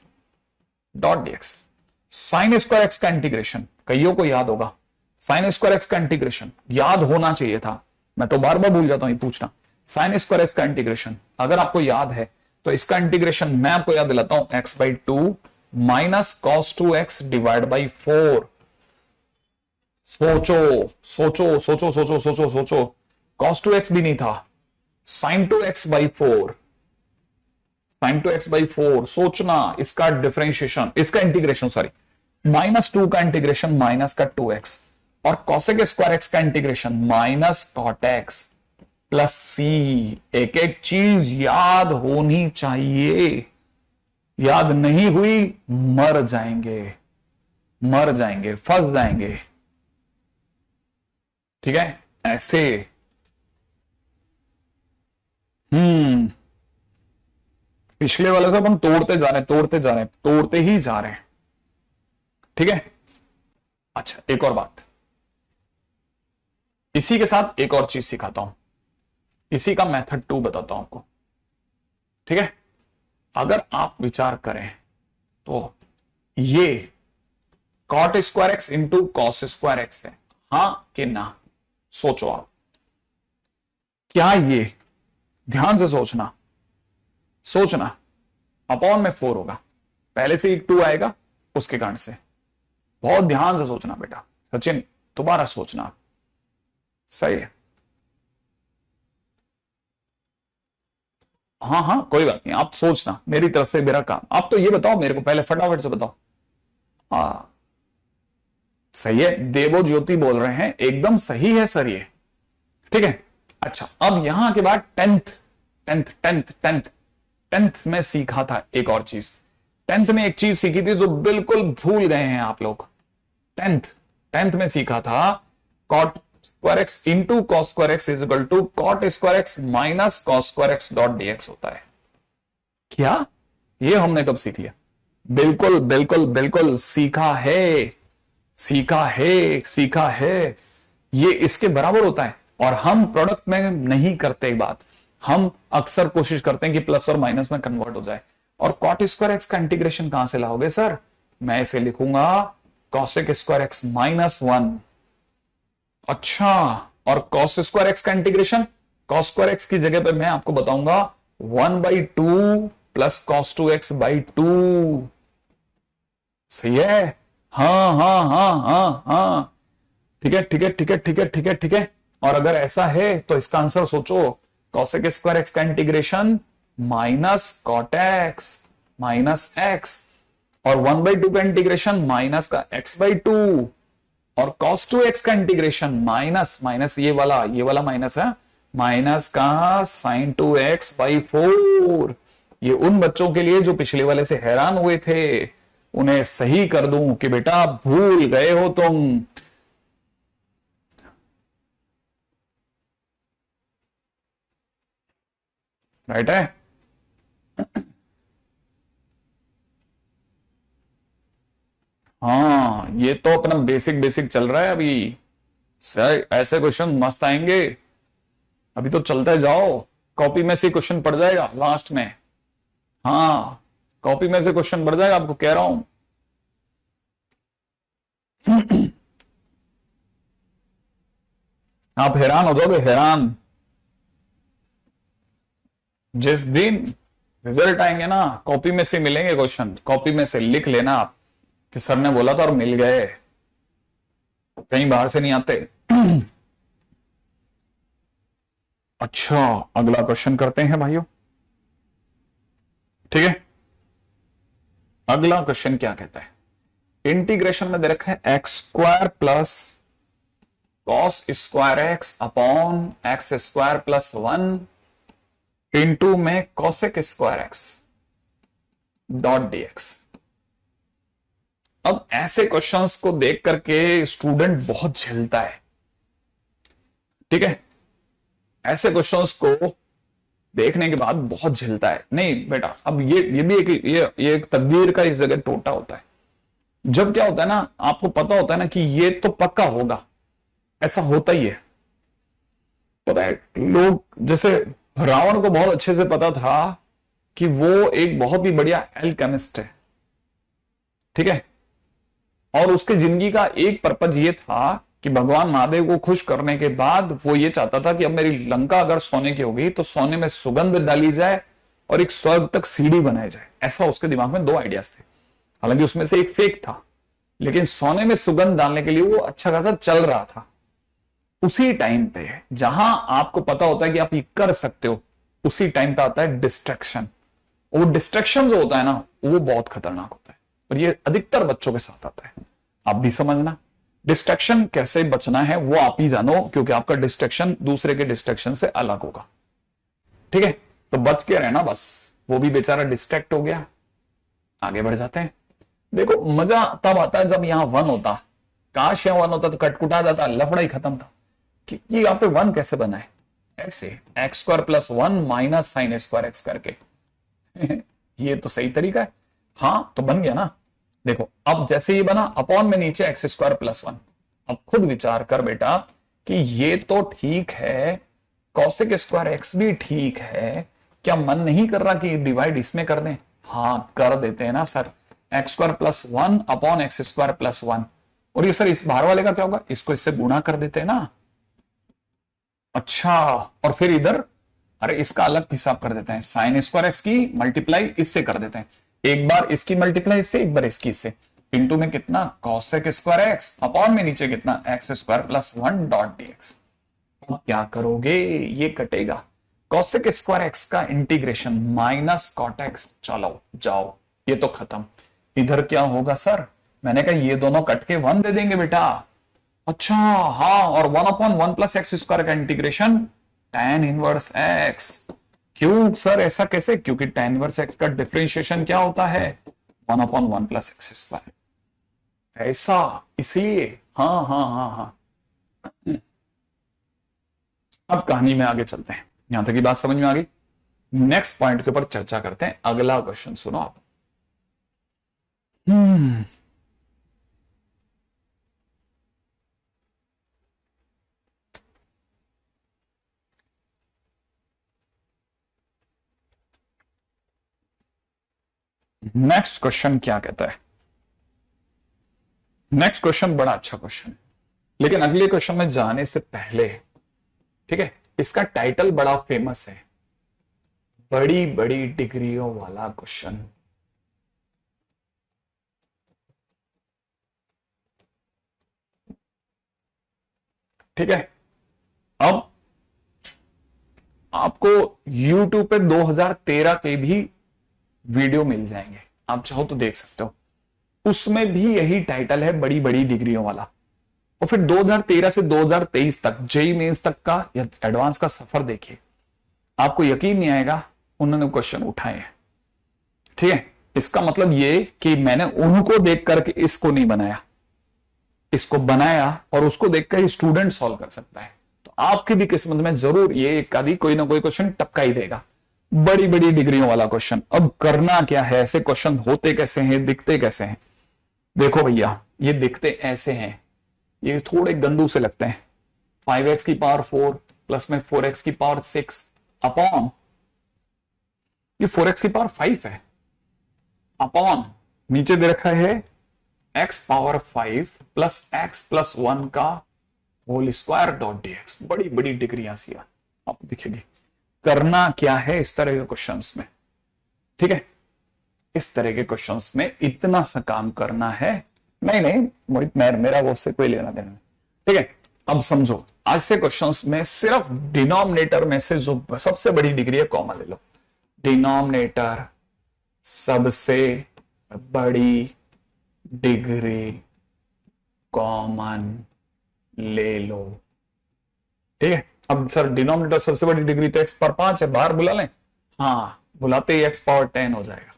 dot d x. Sine square x का इंटीग्रेशन कईयों को याद होगा, साइन स्क्वायर एक्स का इंटीग्रेशन याद होना चाहिए था, मैं तो बार बार भूल जाता हूं ये पूछना। साइन स्क्वायर एक्स का इंटीग्रेशन अगर आपको याद है तो इसका इंटीग्रेशन मैं आपको याद दिलाता हूं, x by 2 minus cos 2x divide by 4। सोचो सोचो सोचो सोचो सोचो सोचो, कॉस 2x भी नहीं था, sign 2x by 4, sign 2x by 4। सोचना, इसका डिफरेंशिएशन, इसका इंटीग्रेशन सॉरी, माइनस 2 का इंटीग्रेशन माइनस का 2x, और कॉसेक स्क्वायर एक्स का integration minus cot x plus c. एक एक चीज याद होनी चाहिए, याद नहीं हुई मर जाएंगे, मर जाएंगे, फंस जाएंगे। ठीक है, ऐसे। पिछले वाले से अपन तोड़ते जा रहे हैं, तोड़ते जा रहे हैं, तोड़ते ही जा रहे हैं। ठीक है, अच्छा एक और बात, इसी के साथ एक और चीज सिखाता हूं, इसी का मेथड 2 बताता हूं आपको। ठीक है, अगर आप विचार करें तो ये cot square x into cos square x है, हां कि ना, सोचो आप। क्या ये, ध्यान से सोचना, सोचना, अपॉन में 4 होगा, पहले से एक 2 आएगा उसके कारण से, बहुत ध्यान से सोचना बेटा। सचिन दोबारा सोचना, सही है। हाँ हाँ कोई बात नहीं, आप सोचना, मेरी तरफ से मेरा काम। आप तो ये बताओ मेरे को पहले, फटाफट से बताओ। हाँ सही है, देवो ज्योति बोल रहे हैं, एकदम सही है सर ये। ठीक है, अच्छा अब यहां के बाद टेंथ में सीखा था एक और चीज, टेंथ में एक चीज सीखी थी जो बिल्कुल भूल गए हैं आप लोग। टेंथ में सीखा था cot square x into cos square x is equal to cot square x minus cos square x dot d x होता है। क्या ये हमने कब सीख लिया? बिल्कुल बिल्कुल बिल्कुल सीखा है, सीखा है, सीखा है। ये इसके बराबर होता है, और हम प्रोडक्ट में नहीं करते बात, हम अक्सर कोशिश करते हैं कि प्लस और माइनस में कन्वर्ट हो जाए। और कॉट स्क्वायर एक्स का इंटीग्रेशन कहां से लाओगे सर? मैं इसे लिखूंगा कॉसेक स्क्वायर एक्स माइनस 1। अच्छा, और कॉस स्क्वायर एक्स का इंटीग्रेशन, कॉस स्क्वायर एक्स की जगह पे मैं आपको बताऊंगा 1/2 प्लस कॉस 2x/2। सही है, हाँ हाँ हाँ हाँ हाँ, ठीक है ठीक है ठीक है ठीक है ठीक है ठीक है। और अगर ऐसा है तो इसका आंसर सोचो, कॉसेक स्क्वायर एक्स का integration minus cot x minus x, और 1/2 का इंटीग्रेशन माइनस का x/2, और cos 2x का इंटीग्रेशन माइनस माइनस ये वाला माइनस है, माइनस का sin 2x/4। ये उन बच्चों के लिए जो पिछले वाले से हैरान हुए थे, उन्हें सही कर दूं कि बेटा भूल गए हो तुम। राइट है। हाँ, ये तो अपना बेसिक बेसिक चल रहा है अभी। सर ऐसे क्वेश्चन मस्त आएंगे, अभी तो चलते जाओ। कॉपी में से क्वेश्चन पड़ जाएगा लास्ट में। हाँ, कॉपी में से क्वेश्चन पड़ जाएगा, आपको कह रहा हूं। आप हैरान हो जाओगे, हैरान। जिस दिन रिजल्ट आएंगे ना, कॉपी में से मिलेंगे क्वेश्चन, कॉपी में से लिख लेना आप कि सर ने बोला था और मिल गए, कहीं बाहर से नहीं आते। अच्छा, अगला क्वेश्चन करते हैं भाइयों, ठीक है। अगला क्वेश्चन क्या कहता है, इंटीग्रेशन में दे रखा है x square plus cos square x upon x square plus 1 into में cosec square x dot d x. अब ऐसे क्वेश्चंस को देख करके स्टूडेंट बहुत झेलता है, ठीक है। ऐसे क्वेश्चंस को देखने के बाद बहुत झेलता है। नहीं बेटा, अब ये भी ये एक तकदीर का इस जगह टोटा होता है। जब क्या होता है ना, आपको पता होता है ना कि ये तो पक्का होगा, ऐसा होता ही है। पता है, लोग जैसे रावण को बहुत अच्छे से पता था कि वो एक बहुत ही बढ़िया एल्केमिस्ट है, ठीक है। और उसके जिंदगी का एक पर्पज ये था कि भगवान महादेव को खुश करने के बाद वो ये चाहता था कि अब मेरी लंका अगर सोने की होगी तो सोने में सुगंध डाली जाए और एक स्वर्ग तक सीढ़ी बनाई जाए। ऐसा उसके दिमाग में 2 आइडियाज थे, हालांकि उसमें से एक फेक था, लेकिन सोने में सुगंध डालने के लिए वो अच्छा खासा चल रहा था। उसी टाइम पे जहां आपको पता होता है कि आप ये कर सकते हो, उसी टाइम पे आता है डिस्ट्रैक्शन। वो डिस्ट्रैक्शन जो होता है ना, वो बहुत खतरनाक होता है, और ये अधिकतर बच्चों के साथ आता है। आप भी समझना, डिस्ट्रैक्शन कैसे बचना है वो आप ही जानो, क्योंकि आपका डिस्ट्रैक्शन दूसरे के डिस्ट्रैक्शन से अलग होगा, ठीक है। तो बच के रहना बस। वो भी बेचारा डिस्ट्रैक्ट हो गया। आगे बढ़ जाते हैं। देखो, मजा तब आता है जब यहां 1 होता। काश यहां 1 होता तो कटकुटा जाता, लफड़ा ही खत्म था कि यहां पे 1 कैसे बना है। ऐसे x square plus 1 minus sign square x करके ये तो सही तरीका है। हाँ, तो बन गया ना। देखो, अब जैसे ये बना, अपॉन में नीचे एक्स स्क्वायर प्लस 1। अब खुद विचार कर बेटा कि ये तो ठीक है, कॉसेक स्क्वायर एक्स भी ठीक है, क्या मन नहीं कर रहा कि डिवाइड इसमें कर दें? हाँ, कर देते हैं ना sir. X square plus 1 upon x square plus 1। और ये सर इस बाहर वाले का क्या होगा, इसको इससे गुणा कर देते हैं ना। अच्छा, और फिर इधर, अरे इसका अलग हिसाब कर देते हैं, साइन स्क्वायर एक्स की मल्टीप्लाई इससे कर देते हैं। एक बार इसकी मल्टीप्लाई इससे, एक बार इसकी इससे। इंटू में कितना, कॉसेक स्क्वायर एक्स अपॉन में नीचे कितना, x square plus 1 dot d x. अब क्या करोगे, ये कटेगा। कॉसेक स्क्वायर एक्स का इंटीग्रेशन माइनस कॉट एक्स, चलो जाओ, ये तो खत्म। इधर क्या होगा सर, मैंने कहा ये दोनों कट के 1 दे देंगे बेटा। अच्छा हाँ, और 1 अपॉन 1 प्लस एक्स स्क्वायर का इंटीग्रेशन tan इनवर्स एक्स। क्यों सर ऐसा कैसे, क्योंकि tan इनवर्स एक्स का डिफरेंशिएशन क्या होता है, 1 अपॉन 1 प्लस एक्स स्क्वायर। ऐसा, इसलिए हाँ हाँ हाँ हाँ। अब कहानी में आगे चलते हैं, यहां तक की बात समझ में आ गई। नेक्स्ट पॉइंट के ऊपर चर्चा करते हैं। अगला क्वेश्चन सुनो आप। नेक्स्ट क्वेश्चन क्या कहता है, नेक्स्ट क्वेश्चन बड़ा अच्छा क्वेश्चन है, लेकिन अगले क्वेश्चन में जाने से पहले, ठीक है, इसका टाइटल बड़ा फेमस है, बड़ी बड़ी डिग्रियों वाला क्वेश्चन। ठीक है, अब आपको YouTube पे 2013 के भी वीडियो मिल जाएंगे, आप चाहो तो देख सकते हो। उसमें भी यही टाइटल है, बड़ी बड़ी डिग्रियों वाला। और फिर 2013 से 2023 तक जेईई मेंस तक का या एडवांस का सफर देखिए, आपको यकीन नहीं आएगा उन्होंने क्वेश्चन उठाए हैं। ठीक है, इसका मतलब ये कि मैंने उनको देख करके इसको नहीं बनाया, इसको बनाया और उसको देखकर स्टूडेंट सॉल्व कर सकता है। तो आपकी भी किस्मत में जरूर ये कभी कोई ना कोई क्वेश्चन टपका ही देगा, बड़ी बड़ी डिग्रियों वाला क्वेश्चन। अब करना क्या है, ऐसे क्वेश्चन होते कैसे हैं, दिखते कैसे हैं? देखो भैया, ये दिखते ऐसे हैं, ये थोड़े गंदू से लगते हैं। 5x की पावर 4 प्लस में 4x की पावर 6 अपॉन, ये 4x की पावर 5 है, अपॉन नीचे दे रखा है x power 5 plus x plus 1 का होल स्क्वायर डॉट dx। बड़ी बड़ी डिग्रियां सी आप दिखेगी। करना क्या है इस तरह के क्वेश्चंस में, ठीक है? इस तरह के क्वेश्चंस में इतना सा काम करना है। नहीं नहीं मोहित, मेरा वो उससे कोई लेना देना नहीं, ठीक है? अब समझो, आज से क्वेश्चंस में सिर्फ डिनोमिनेटर में से जो सबसे बड़ी डिग्री है कॉमन ले लो। डिनोमिनेटर सबसे बड़ी डिग्री कॉमन ले लो, ठीक है? अब सर डिनोमिनेटर सबसे बड़ी डिग्री तो x पावर 5 है, बाहर बुला लें? हाँ, बुलाते ही x पावर 10 हो जाएगा।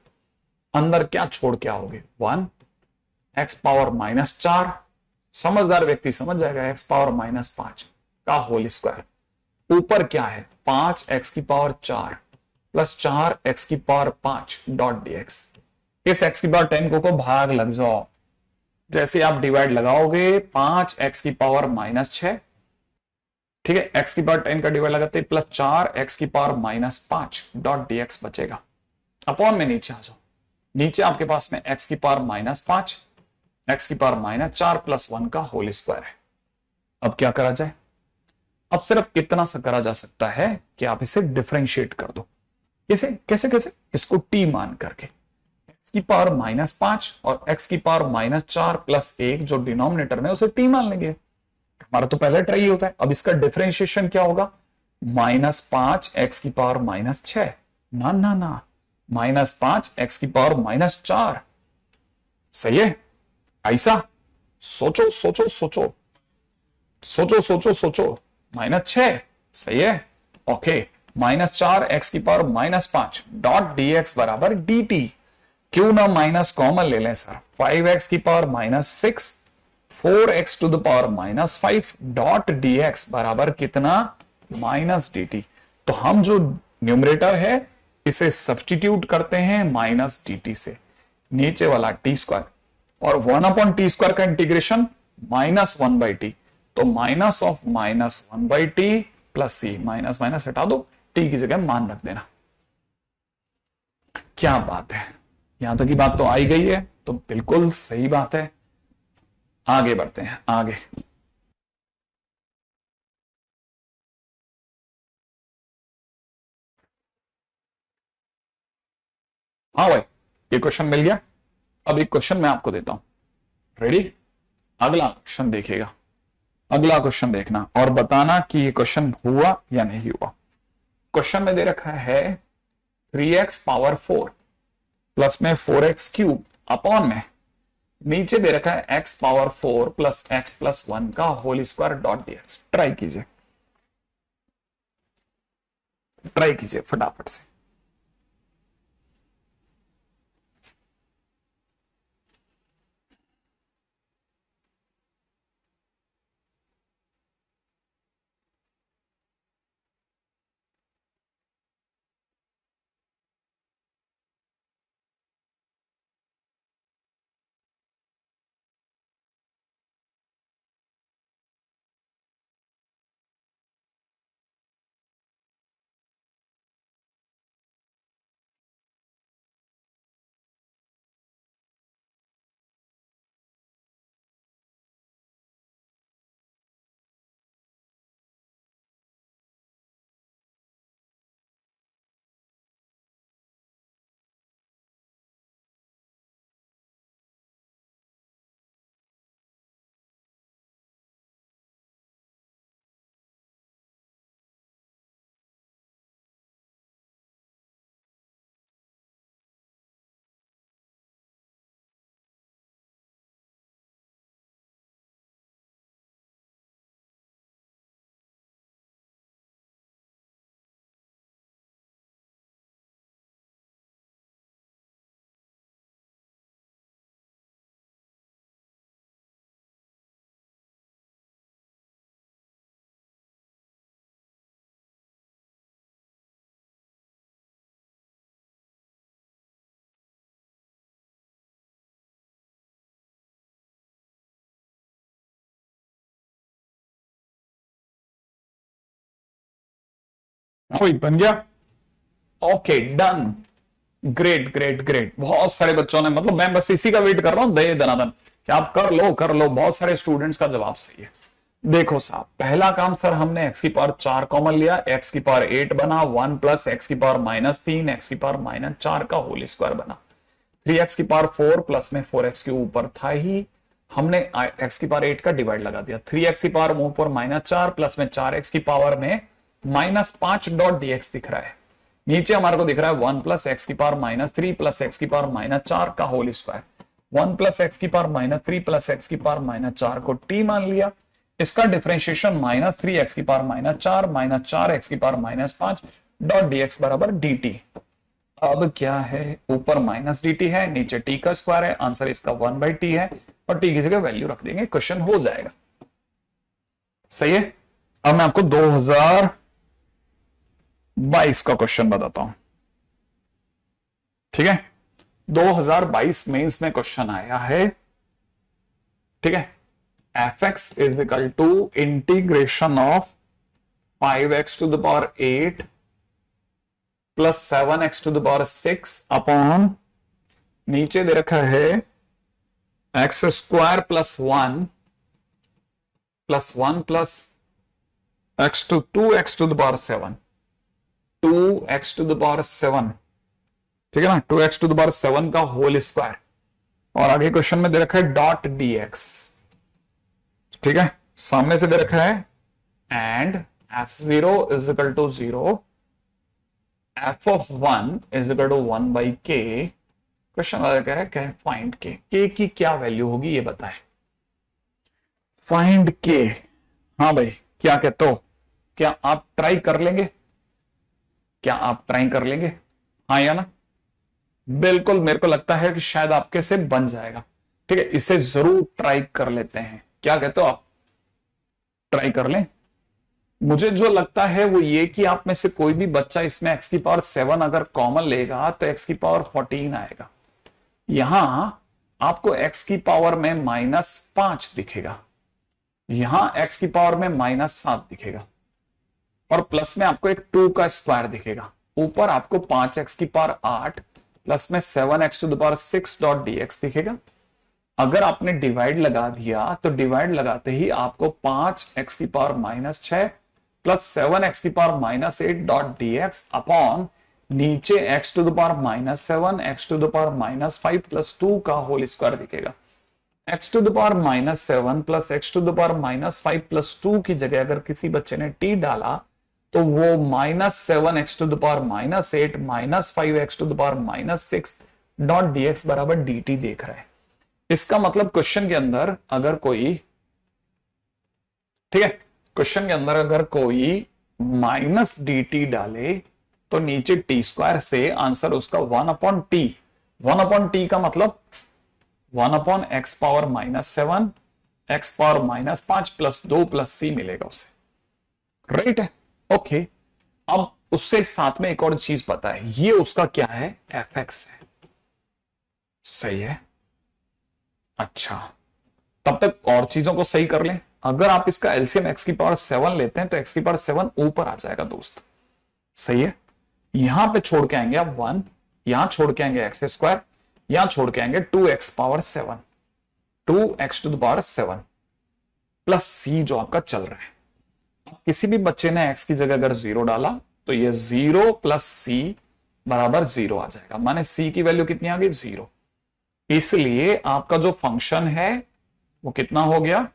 अंदर क्या छोड़ के आओगे? 1, x पावर -4, समझदार व्यक्ति समझ जाएगा, x पावर -5 का होल स्क्वायर। ऊपर क्या है? 5x की पावर 4 प्लस 4x की पावर 5 डॉट dx। इस x की पावर 10 को भाग लग जाओ, जैसे आप डिवाइड लगाओगे 5x की पावर -6, ठीक है? x की पावर 10 का डिवाइड लगाते प्लस 4x की पावर -5 डॉट dx बचेगा। अपॉन में नीचे आ जाओ, नीचे आपके पास में x की पावर -5, x की पावर -4 प्लस 1 का होल स्क्वायर है। अब क्या करा जाए? अब सिर्फ इतना सा करा जा सकता है कि आप इसे डिफरेंशिएट कर दो। इसे कैसे कैसे? इसको t मान करके x की पावर -5 और x की पावर -4 प्लस 1 जो डिनोमिनेटर में उसे t मान लेंगे। हमारा तो पहला ट्राई होता है। अब इसका डिफरेंशिएशन क्या होगा? -5x की पावर -6, ना ना ना, -5x की पावर -4। सही है? ऐसा सोचो सोचो सोचो सोचो सोचो सोचो, -6 सही है? ओके, -4x की पावर -5 डॉट dx बराबर dt। क्यों ना माइनस कॉमन ले लें सर? 5x की power -6 4x to the power -5 dot dx बराबर कितना? -dt। तो हम जो न्यूमरेटर है इसे सब्स्टिट्यूट करते हैं -dt से, नीचे वाला टी स्क्वायर और 1/t² का इंटीग्रेशन -1/t, तो minus of -1/t plus c, minus minus हटा दो, टी की जगह मान रख देना। क्या बात है, यहां तक की बात तो आई गई है, तो बिल्कुल सही बात है। आगे बढ़ते हैं आगे। हाँ भाई, ये क्वेश्चन मिल गया। अब एक क्वेश्चन मैं आपको देता हूं, रेडी? अगला क्वेश्चन देखिएगा, अगला क्वेश्चन देखना और बताना कि ये क्वेश्चन हुआ या नहीं हुआ। क्वेश्चन में दे रखा है 3x पावर 4 प्लस में 4x क्यूब अपॉन में नीचे दे रखा है x power 4 plus x plus 1 का whole square dot dx। Try कीजिए फटाफट से। भाई बन गया। Okay done. Great great great. बहुत सारे बच्चों ने, मतलब मैं बस इसी का वेट कर रहा हूं दे दनादन कि आप कर लो कर लो। बहुत सारे स्टूडेंट्स का जवाब सही है। देखो साहब, पहला काम सर हमने एक्स की पावर 4 कॉमन लिया, एक्स की पावर 8 बना, 1 प्लस एक्स की पावर -3 एक्स की पावर -4 का होल स्क्वायर बना। 3x की पावर 4 प्लस में 4x के ऊपर था ही, हमने x की पावर 8 का डिवाइड लगा दिया। 3x की पावर ऊपर -4 प्लस में 4x की पावर में -5 डॉट dx दिख रहा है। नीचे हमारे को दिख रहा है 1 प्लस एक्स की पावर -3 प्लस एक्स की पावर -4 का होल स्क्वायर। 1 प्लस एक्स की पावर -3 प्लस एक्स की पावर -4 को t मान लिया। इसका डिफरेंशिएशन -3 एक्स की पावर -4 -4 एक्स की पावर -5 डॉट dx बराबर dt। अब क्या है, ऊपर -dt है, नीचे t का स्क्वायर है, आंसर इसका 1/t है और t की जगह वैल्यू रख देंगे, क्वेश्चन हो जाएगा। सही है। अब मैं आपको 2022 का क्वेश्चन बताता हूं। ठीक है, 2022 मेंस में क्वेश्चन आया है। ठीक है, fx is equal to integration of 5x to the power 8 plus 7x to the power 6 upon, नीचे दे रखा है x square plus 1 plus x to 2x to the power 7, 2x to the power 7। ठीक है ना, 2x टू द पावर 7 का whole square. और आगे क्वेश्चन में दे रखा है डॉट dx। ठीक है, सामने से दे रखा है and f0 is equal to 0, f of 1 is equal to 1/k। Question वाला कह रहा है फाइंड k की क्या वैल्यू होगी ये बताए। Find k। हाँ भाई, क्या कहते हो, क्या आप ट्राई कर लेंगे? क्या आप ट्राई कर लेंगे, हाँ या ना? बिल्कुल, मेरे को लगता है कि शायद आपके से बन जाएगा। ठीक है, इसे जरूर ट्राई कर लेते हैं। क्या कहते हो आप, ट्राई कर लें? मुझे जो लगता है वो ये कि आप में से कोई भी बच्चा इसमें x की पावर 7 अगर कॉमन लेगा तो x की पावर 14 आएगा। यहां आपको x की पावर में -5 दिखेगा, यहां x की पावर में -7 दिखेगा और प्लस में आपको एक 2 का स्क्वायर दिखेगा। ऊपर आपको 5x की पावर 8 प्लस में 7x to the power 6 dot dx दिखेगा। अगर आपने डिवाइड लगा दिया तो डिवाइड लगाते ही आपको 5x की पावर -6 प्लस 7x की पावर -8 डॉट dx अपॉन नीचे x to the power -7 x to the power -5 plus 2 का होल स्क्वायर दिखेगा। x to the power -7 plus x to the power -5 plus 2 की जगह अगर किसी बच्चे ने t डाला तो वो -7x to the power -8 -5x to the power -6 dot dx बराबर dt देख रहा है। इसका मतलब क्वेश्चन के अंदर अगर कोई, ठीक है, क्वेश्चन के अंदर अगर कोई -dt डाले तो नीचे t स्क्वायर से आंसर उसका 1/t। 1/t का मतलब 1/x power -7 x power -5 plus 2 plus c मिलेगा उसे। राइट है, ओके। अब उससे साथ में एक और चीज पता है, ये उसका क्या है, fx है। सही है, अच्छा। तब तक और चीजों को सही कर लें। अगर आप इसका एलसीएम x की पावर 7 लेते हैं तो x की पावर 7 ऊपर आ जाएगा दोस्त। सही है, यहां पे छोड़ के आएंगे आप 1, यहां छोड़ के आएंगे एक्स स्क्वायर, यहां छोड़ के आएंगे 2x power 7, 2x to the power 7 plus c जो आपका चल रहा है। किसी भी बच्चे ने x की जगह अगर 0 डाला तो ये 0 प्लस c बराबर 0 आ जाएगा, माने c की वैल्यू कितनी आ गई, 0। इसलिए आपका जो फंक्शन है वो कितना हो गया,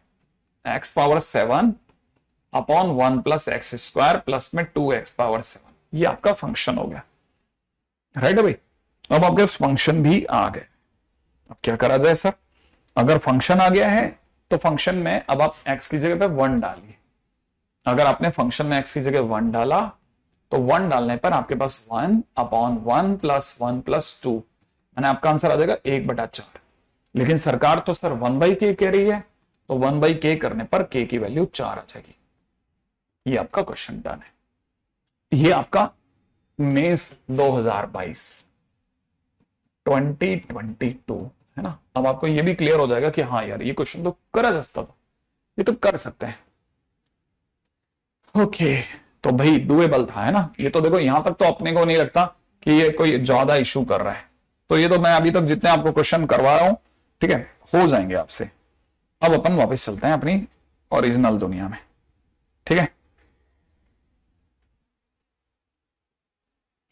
x power 7 upon 1 plus x square plus में 2x पावर 7, ये आपका फंक्शन हो गया। राइट है भाई, अब आपके फंक्शन भी आ गए। अब क्या करा जाए सर, अगर फंक्शन आ गया है तो फंक्शन में अब आप x की जगह पे 1 डालिए। अगर आपने फंक्शन में x की जगह 1 डाला तो 1 डालने पर आपके पास 1 अपॉन 1 प्लस 1 प्लस 2, मैंने आपका आंसर आ जाएगा 1/4। लेकिन सरकार तो सर 1/k कह रही है, तो 1/k करने पर k की वैल्यू 4 आ जाएगी। ये आपका क्वेश्चन डन है। ये आपका मेंस 2022 है ना। अब आपको ये भी क्लियर हो जाएगा कि हाँ यार ये क्वेश्चन तो करा जा सकता था, ये तो कर सकते हैं। ओके, तो भाई डुएबल था, है ना। ये तो देखो यहां तक तो अपने को नहीं लगता कि ये कोई ज्यादा इशू कर रहा है। तो ये तो मैं अभी तक जितने आपको क्वेश्चन करवा रहा हूं, ठीक है, हो जाएंगे आपसे। अब अपन वापस चलते हैं अपनी ओरिजिनल दुनिया में, ठीक है।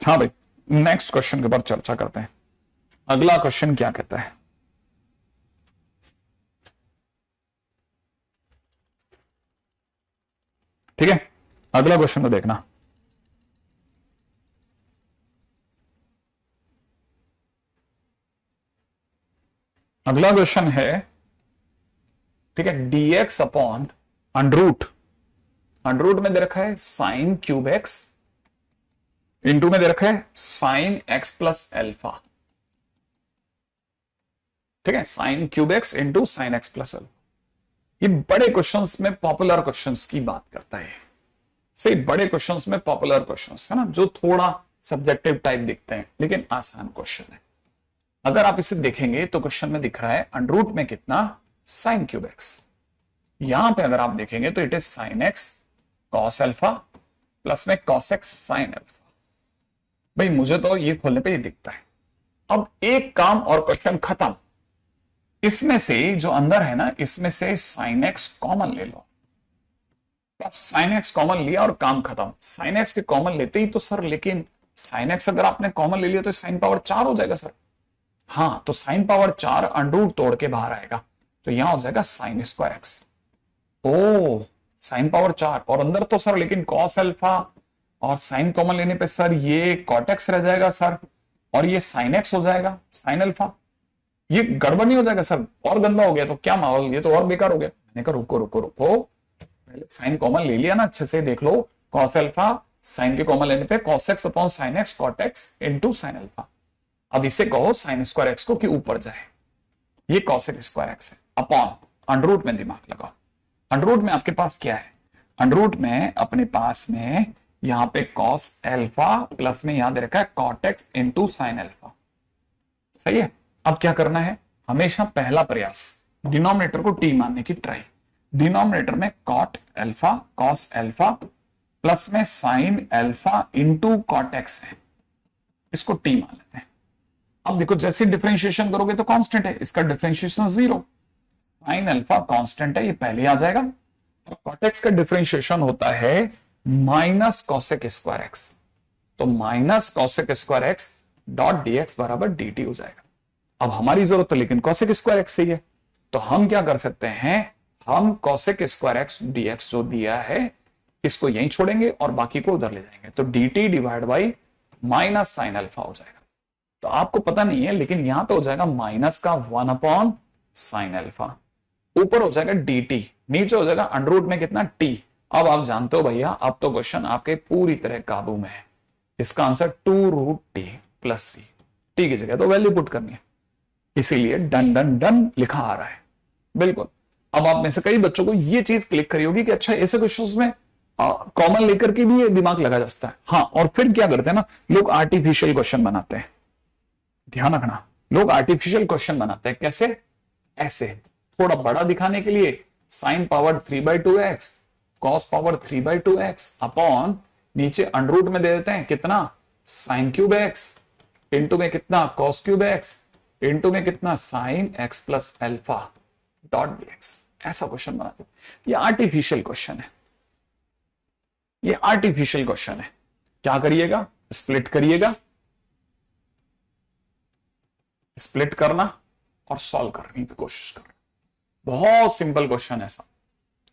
हाँ भाई, नेक्स्ट क्वेश्चन के ऊपर चर्चा करते हैं। अगला क्वेश्चन क्या कहता है? ठीक है, अगला क्वेश्चन को देखना। अगला क्वेश्चन है, ठीक है, dx अपॉन अंडरूट, अंडरूट में दे रखा है साइन क्यूब एक्स, इंटू में दे रखा है साइन एक्स प्लस एल्फा, ठीक है, sine cube x into sign x plus alpha. ये बड़े क्वेश्चंस में पॉपुलर क्वेश्चंस की बात करता है। सही, बड़े क्वेश्चंस में पॉपुलर क्वेश्चंस, है ना, जो थोड़ा सब्जेक्टिव टाइप दिखते हैं लेकिन आसान क्वेश्चन है। अगर आप इसे देखेंगे तो क्वेश्चन में दिख रहा है अंडरूट में कितना, साइन क्यूब एक्स। यहां पे अगर आप देखेंगे तो it is sine x cos alpha plus में कॉस एक्स साइन एल्फा। भाई मुझे तो ये खोलने पे ये दिखता है। अब एक काम और क्वेश्चन खत्म। इसमें से जो अंदर है ना, इसमें से साइन एक्स कॉमन ले लो, बस साइन एक्स कॉमन लिया और काम खत्म। साइन एक्स के कॉमन लेते ही तो सर, लेकिन साइन एक्स अगर आपने कॉमन ले लिया तो साइन पावर 4 हो जाएगा सर। हाँ, तो साइन पावर 4 अंडरूट तोड़ के बाहर आएगा, तो यहां हो जाएगा साइन स्क्वायर एक्स। ओ, साइन पावर 4 और अंदर तो सर लेकिन कॉस अल्फा, और साइन कॉमन लेने पे सर ये कॉट एक्स रह जाएगा सर, और ये साइन एक्स हो जाएगा साइन अल्फा। ये गड़बड़ नहीं हो जाएगा सर? और गंदा हो गया तो क्या माहौल, ये तो और बेकार हो गया। मैंने कहा रुको रुको रुको, पहले साइन कॉमन ले लिया ना, अच्छे से देख लो। कॉस अल्फा साइन के कॉमन लेने पे cos x upon sine x cot x into sine alpha. अब इसे कहो साइन स्क्वायर एक्स को कि ऊपर जाए, ये कॉस एक्स स्क्वायर एक्स है, अपॉन अंडरूट में दिमाग लगाओ। अंडरूट में आपके पास क्या है? अंडरूट में अपने पास में यहां पे कॉस एल्फा प्लस में यहां दे रखा है cot x into sine alpha. सही है। अब क्या करना है? हमेशा पहला प्रयास डिनोमिनेटर को टी मानने की ट्राई। डिनोमिनेटर में cot alpha cos alpha plus में sine alpha into cot x है, इसको टी मान लेते हैं। अब देखो जैसे डिफरेंशिएशन करोगे तो कांस्टेंट है, इसका डिफरेंशिएशन 0। साइन अल्फा कांस्टेंट है, ये पहले आ जाएगा। और कॉट एक्स का डिफरेंशिएशन होता है माइनस कॉसेक स्क्वायर एक्स, तो minus cosec square x dot d x बराबर dt हो जाएगा। अब हमारी जरूरत तो लेकिन कॉसेक स्क्वायर एक्स ही है, तो हम क्या कर सकते हैं, हम कॉसेक स्क्वायर एक्स डीएक्स जो दिया है इसको यहीं छोड़ेंगे और बाकी को उधर ले जाएंगे, तो dt divide by minus sine alpha हो जाएगा। तो आपको पता नहीं है लेकिन यहां पे हो जाएगा माइनस का 1 अपॉन साइन अल्फा, ऊपर हो जाएगा dt, नीचे हो जाएगा अंडररूट में कितना t। अब आप जानते हो भैया, अब तो क्वेश्चन आपके पूरी तरह काबू में है। इसका answer 2√t plus c, t की जगह तो वैल्यू पुट करनी है, इसीलिए डन डन डन लिखा आ रहा है। बिल्कुल। अब आप में से कई बच्चों को ये चीज क्लिक करी होगी कि अच्छा ऐसे क्वेश्चंस में कॉमन लेकर के भी ये दिमाग लगा जा सकता है। हाँ, और फिर क्या करते हैं ना, लोग आर्टिफिशियल क्वेश्चन बनाते हैं। ध्यान रखना, लोग आर्टिफिशियल क्वेश्चन बनाते हैं। कैसे? ऐसे थोड़ा बड़ा दिखाने के लिए sine power 3/2x cos power 3/2x upon नीचे अंडररूट में दे देते हैं कितना, साइन क्यूब एक्स इंटू में कितना कॉस क्यूब एक्स इंटू में कितना sine x plus alpha dot d x. ऐसा क्वेश्चन बनाते हैं। ये आर्टिफिशियल क्वेश्चन है, ये आर्टिफिशियल क्वेश्चन है। क्या करिएगा, स्प्लिट करिएगा, स्प्लिट करना और सॉल्व करने की कोशिश करना। बहुत सिंपल क्वेश्चन है ऐसा।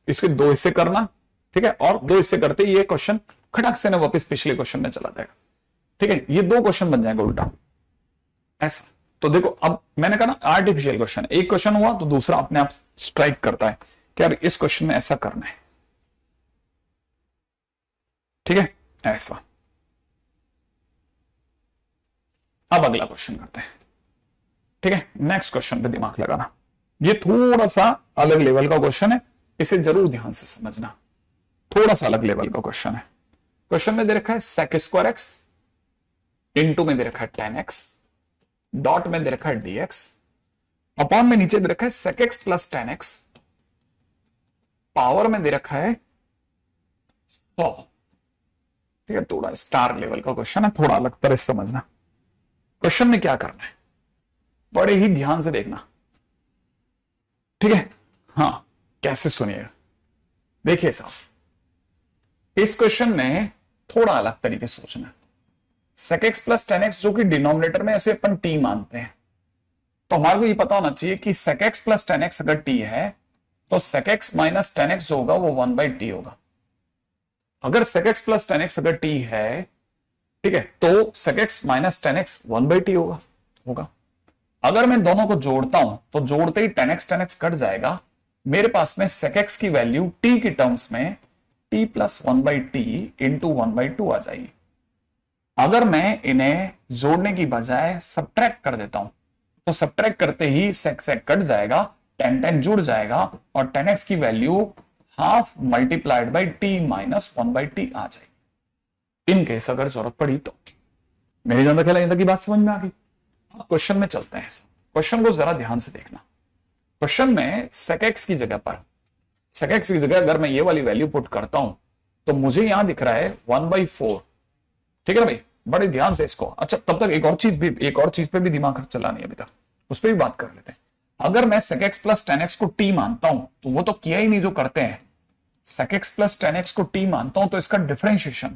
इसके 2 हिस्से करना, ठीक है, और 2 हिस्से करते ये क्वेश्चन खटक से ना वापस पिछले क्वेश्चन में चला जाएगा। ठीक है, ये 2 क्वेश्चन बन जाएगा उल्टा ऐसा। तो देखो, अब मैंने कहा ना आर्टिफिशियल क्वेश्चन, एक क्वेश्चन हुआ तो दूसरा अपने आप स्ट्राइक करता है कि यार इस क्वेश्चन में ऐसा करना है। ठीक है, ऐसा। अब अगला क्वेश्चन करते हैं। ठीक है, नेक्स्ट क्वेश्चन पे दिमाग लगाना। ये थोड़ा सा अलग लेवल का क्वेश्चन है, इसे जरूर ध्यान से समझना। थोड़ा सा अलग लेवल का क्वेश्चन है। क्वेश्चन में दे रखा है सेक स्क्वायर एक्स, इनटू में दे रखा है टेन एक्स, डॉट में दे रखा है dx, अपॉन में नीचे दे रखा है sec x plus ten x, power में दे रखा है 100। ठीक है, थोड़ा स्टार लेवल का क्वेश्चन है, थोड़ा अलग तरह से समझना। क्वेश्चन में क्या करना है बड़े ही ध्यान से देखना, ठीक है। हाँ, कैसे सुनिएगा, देखिए साहब, इस क्वेश्चन में थोड़ा अलग तरीके से सोचना है। sec x plus ten x जो कि डिनोमिनेटर में ऐसे अपन t मानते हैं, तो हमारे को ये पता होना चाहिए कि sec x plus ten x अगर t है तो sec x minus ten x जो होगा वो 1/t होगा। अगर sec x plus ten x अगर t है, ठीक है, तो sec x minus ten x 1/t होगा। अगर मैं दोनों को जोड़ता हूं तो जोड़ते ही टेन एक्स कट जाएगा, मेरे पास में sec x की वैल्यू t की टर्म्स में t प्लस 1/t इंटू 1/2 आ जाएगी। अगर मैं इन्हें जोड़ने की बजाय सब्ट्रैक्ट कर देता हूं तो सब्ट्रैक्ट करते ही sec कट जाएगा, tan जुड़ जाएगा और tan x की value half multiplied by t minus 1/t आ जाएगी। इन केस अगर जरूरत पड़ी तो। मेरे ज्यादा ख्याल यहां तक की बात समझ में आ गई। अब क्वेश्चन में चलते हैं। क्वेश्चन को जरा ध्यान से देखना। क्वेश्चन में sec x की जगह पर, sec x की जगह अगर मैं ये वाली वैल्यू पुट करता हूं तो मुझे यहां दिख रहा है 1/4। ठीक है ना भाई, बड़े ध्यान से इसको। अच्छा, तब तक एक और चीज पे भी दिमाग चलानी है अभी तक, उस पर भी बात कर लेते हैं। अगर मैं sec x plus ten x को t मानता हूं तो वो तो किया ही नहीं जो करते हैं। sec x plus ten x को t मानता हूं तो इसका डिफरेंशिएशन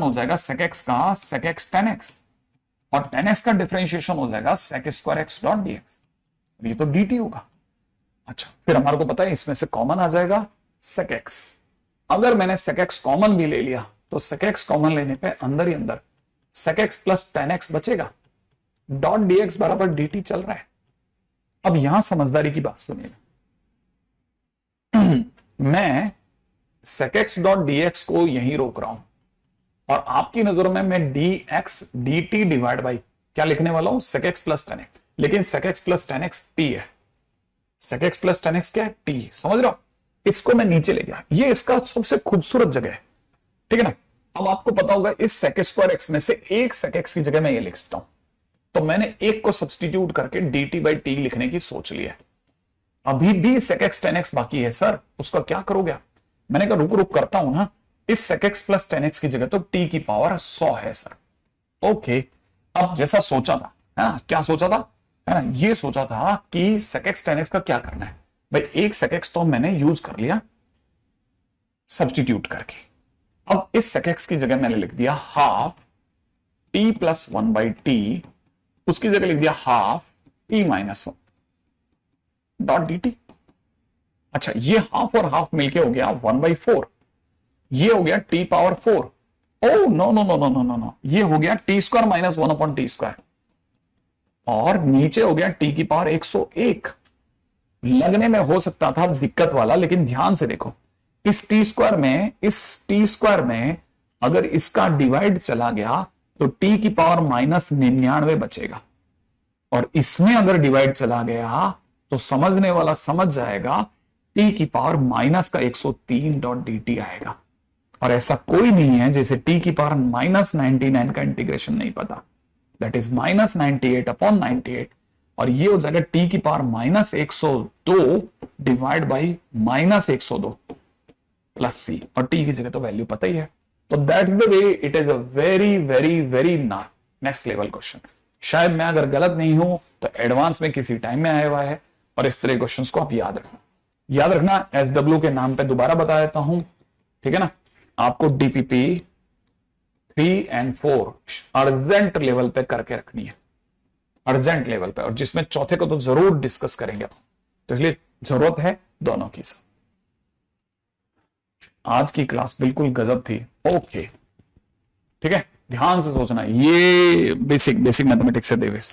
हो जाएगा sec x का sec x tan x, और tan x का डिफरेंशिएशन हो जाएगा sec square x dot dx, ये तो dt होगा। अच्छा, फिर हमारे को पता है इसमें से कॉमन आ जाएगा sec x। अगर मैंने sec x कॉमन भी ले लिया तो sec x कॉमन लेने पे अंदर ही अंदर sec x plus tan x बचेगा, डॉट dx बराबर dt चल रहा है। अब यहां समझदारी की बात सुनिएगा। मैं sec x डॉट dx को यहीं रोक रहा हूं और आपकी नजरों में मैं dx dt डिवाइड बाई क्या लिखने वाला हूं, sec x plus tan x। लेकिन sec x plus tan x t है, sec x plus tan x क्या है, t। समझ रहे हो? इसको मैं नीचे ले गया, ये इसका सबसे खूबसूरत जगह है, ठीक है ना। अब आपको पता होगा इस sec स्क्वायर x में से एक sec x की जगह मैं ये लिख सकता हूं, तो मैंने एक को सब्सटीट्यूट करके dt बाई टी लिखने की सोच ली है। अभी भी sec x tan x बाकी है सर, उसका क्या करोगे? मैंने कहा रुक रुक करता हूं ना। इस sec x plus tan x की जगह तो t की पावर 100 है सर। ओके, अब जैसा सोचा था, है ना, क्या सोचा था, है ना, ये सोचा था कि sec x tan x का क्या करना है भाई। एक sec x तो मैंने यूज कर लिया सब्सटीट्यूट करके। अब इस sec x की जगह मैंने लिख दिया हाफ t प्लस 1/t, उसकी जगह लिख दिया half t minus 1 dot dt। अच्छा, ये हाफ और हाफ मिलके हो गया 1/4, ये हो गया t power 4। Oh no no no no no no no, ये हो गया t square minus 1 upon t square, और नीचे हो गया t की पावर 101। लगने में हो सकता था दिक्कत वाला, लेकिन ध्यान से देखो, इस टी स्क्वायर में अगर इसका डिवाइड चला गया तो t की पावर माइनस 99 बचेगा, और इसमें अगर डिवाइड चला गया तो समझने वाला समझ जाएगा t की पावर माइनस का 103 डॉट dt आएगा। और ऐसा कोई नहीं है जैसे t की पावर माइनस 99 का इंटीग्रेशन नहीं पता, दैट इज माइनस 98 अपॉन 98, और ये हो जाएगा t की power minus 102 divide by minus 102 plus c, और t की जगह तो वैल्यू पता ही है। तो that's the way it is a very very very next level question. शायद मैं अगर गलत नहीं हूं तो एडवांस में किसी टाइम में आया हुआ है, और इस तरह क्वेश्चंस को आप याद रखना। SW के नाम पे दोबारा बता देता हूं, ठीक है ना। आपको DPP 3 और 4 अर्जेंट लेवल पे करके रखनी है, अर्जेंट लेवल पे, और जिसमें चौथे को तो जरूर डिस्कस करेंगे, तो इसलिए जरूरत है दोनों की। सब आज की क्लास बिल्कुल गजब थी। ओके, ठीक है, ध्यान से सोचना, ये बेसिक मैथमेटिक्स है देवेश।